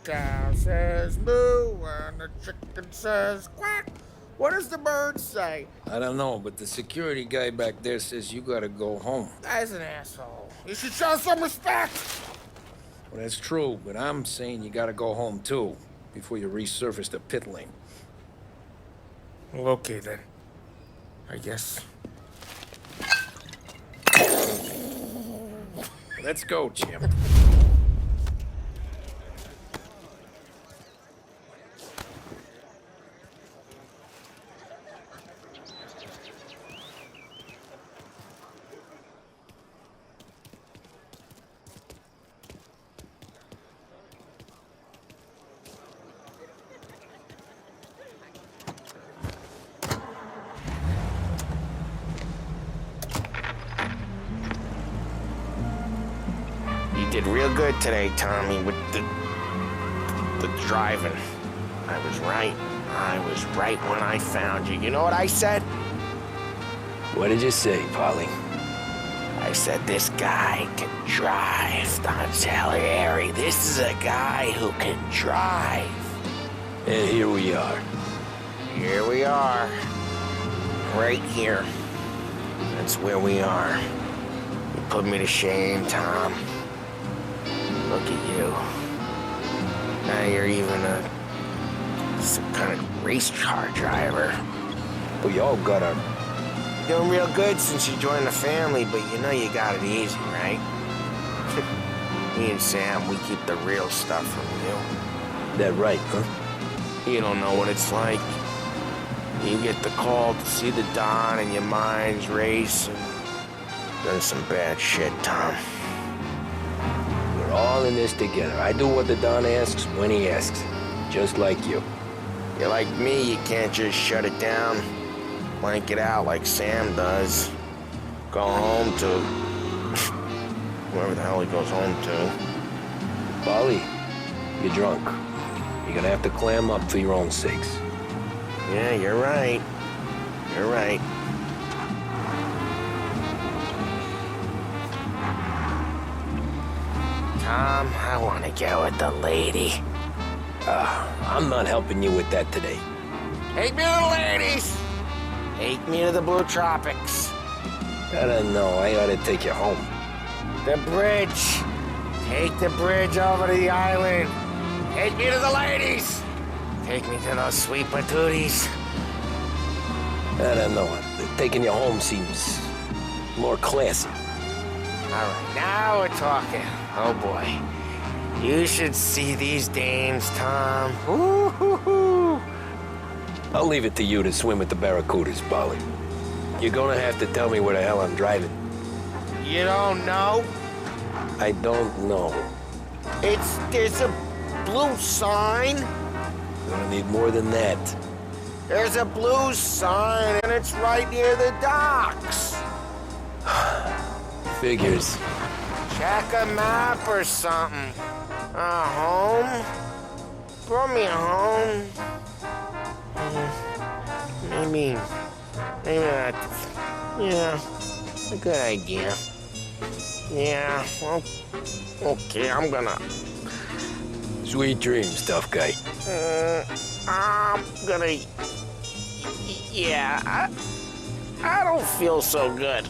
Cow says moo and the chicken says quack. What does the bird say? I don't know, but the security guy back there says you gotta go home. Guy's an asshole. You should show some respect. Well, that's true, but I'm saying you gotta go home too, before you resurface the pit lane. Well, okay then. I guess. Let's go, Jim. You did real good today, Tommy, with the driving. I was right. I was right when I found you. You know what I said? What did you say, Polly? I said, this guy can drive, Don Salieri. This is a guy who can drive. And here we are. Here we are. Right here. That's where we are. You put me to shame, Tom. Look at you. Now you're even some kind of race car driver. We all got our... Doing real good since you joined the family, but you know you got it easy, right? Me and Sam, we keep the real stuff from you. That right, huh? You don't know what it's like. You get the call to see the Don and your mind's racing. Done some bad shit, Tom. We're all in this together. I do what the Don asks when he asks. Just like you. You're like me, you can't just shut it down. Blank it out like Sam does. Go home to... whoever the hell he goes home to. Polly, you're drunk. You're gonna have to clam up for your own sakes. Yeah, you're right. You're right. Tom, I want to get with the lady. I'm not helping you with that today. Take me to the ladies! Take me to the Blue Tropics. I don't know. I ought to take you home. The bridge. Take the bridge over to the island. Take me to the ladies. Take me to those sweet patooties. I don't know. Taking you home seems more classy. All right, now we're talking. Oh boy. You should see these dames, Tom. Ooh-hoo-hoo. I'll leave it to you to swim with the barracudas, Polly. You're gonna have to tell me where the hell I'm driving. You don't know? I don't know. There's a blue sign. You're gonna need more than that. There's a blue sign, and it's right near the docks. Figures. Check a map or something. Home? Brought me home. Maybe that. Yeah, a good idea. Yeah, well, okay, I'm gonna... Sweet dreams, tough guy. I'm gonna... Yeah, I don't feel so good.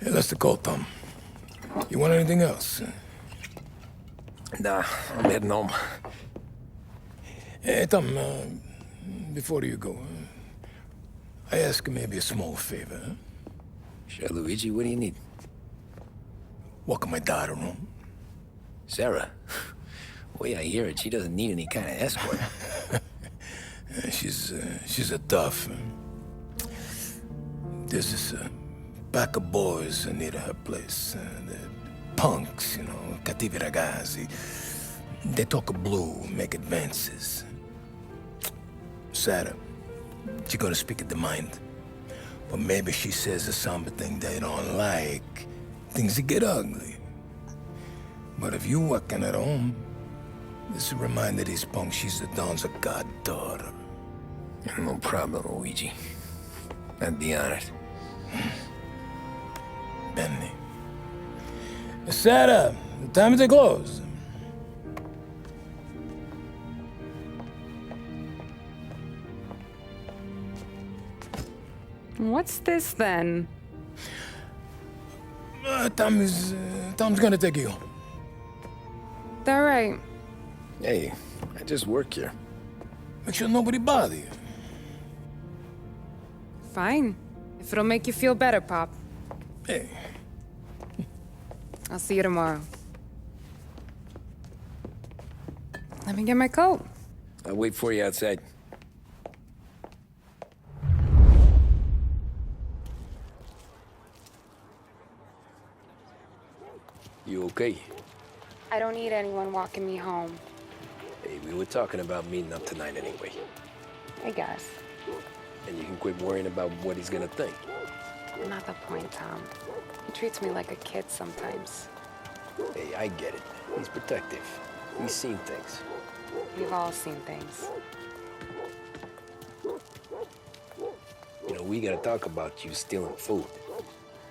Yeah, that's the call, Tom. You want anything else? Nah, I'm heading home. Hey, Tom, before you go, I ask maybe a small favor. Huh? Sure, Luigi, what do you need? Walk my daughter home. Sarah? The way I hear it, she doesn't need any kind of escort. She's a tough. There's this pack of boys near her place. They're punks, you know, cattivi ragazzi. They talk blue, make advances. Sarah, she gonna speak at the mind. But maybe she says something they don't like. Things get ugly. But if you walking at home, this will remind these punks she's the Don's goddaughter. No problem, Luigi. I'd be honored. Benny. Sarah, time to close. What's this then? Tom's gonna take you home. All right. Hey, I just work here. Make sure nobody bother you. Fine. If it'll make you feel better, Pop. Hey. I'll see you tomorrow. Let me get my coat. I'll wait for you outside. You okay? I don't need anyone walking me home. Hey, we were talking about meeting up tonight anyway. I guess. And you can quit worrying about what he's gonna think. Not the point, Tom. He treats me like a kid sometimes. Hey, I get it. He's protective. He's seen things. We've all seen things. You know, we gotta talk about you stealing food.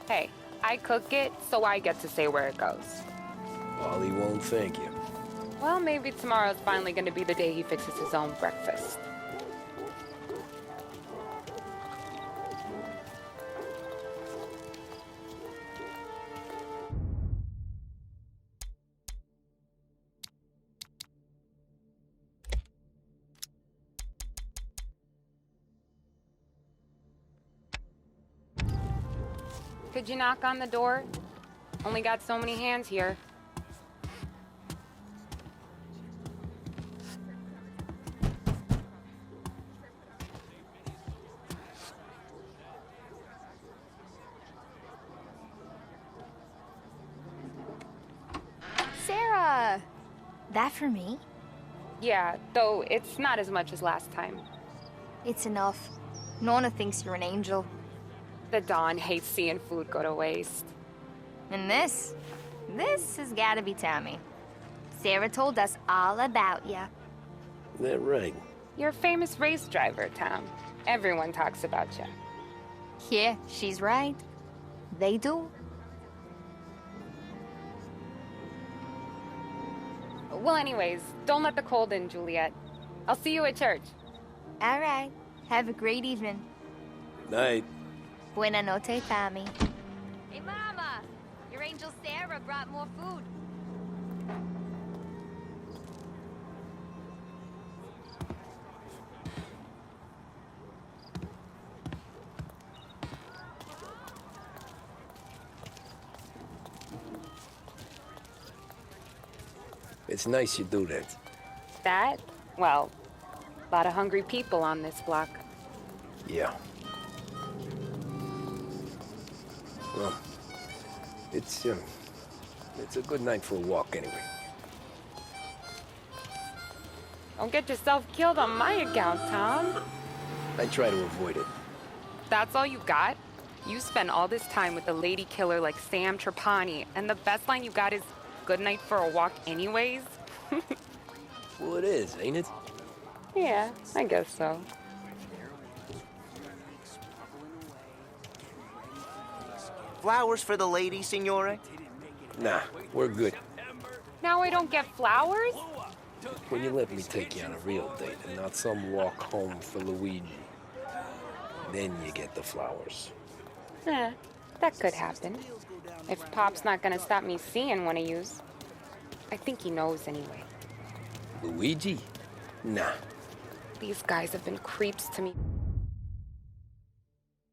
Hey, I cook it, so I get to say where it goes. Wally won't thank you. Well, maybe tomorrow's finally gonna be the day he fixes his own breakfast. Could you knock on the door? Only got so many hands here. Sarah! That for me? Yeah, though it's not as much as last time. It's enough. Nona thinks you're an angel. The Don hates seeing food go to waste. And this has gotta be Tommy. Sarah told us all about ya. That right? You're a famous race driver, Tom. Everyone talks about you. Yeah, she's right. They do. Well, anyways, don't let the cold in, Juliet. I'll see you at church. All right. Have a great evening. Night. Buena noche, Tommy. Hey, Mama! Your angel Sarah brought more food. It's nice you do that. That? Well, a lot of hungry people on this block. Yeah. Well, it's a good night for a walk anyway. Don't get yourself killed on my account, Tom. I try to avoid it. That's all you got? You spend all this time with a lady killer like Sam Trapani, and the best line you got is, "Good night for a walk anyways"? Well, it is, ain't it? Yeah, I guess so. Flowers for the lady, signore? Nah, we're good. Now I don't get flowers? When you let me take you on a real date and not some walk home for Luigi, then you get the flowers. That could happen. If Pop's not gonna stop me seeing one of yous. I think he knows anyway. Luigi? Nah. These guys have been creeps to me.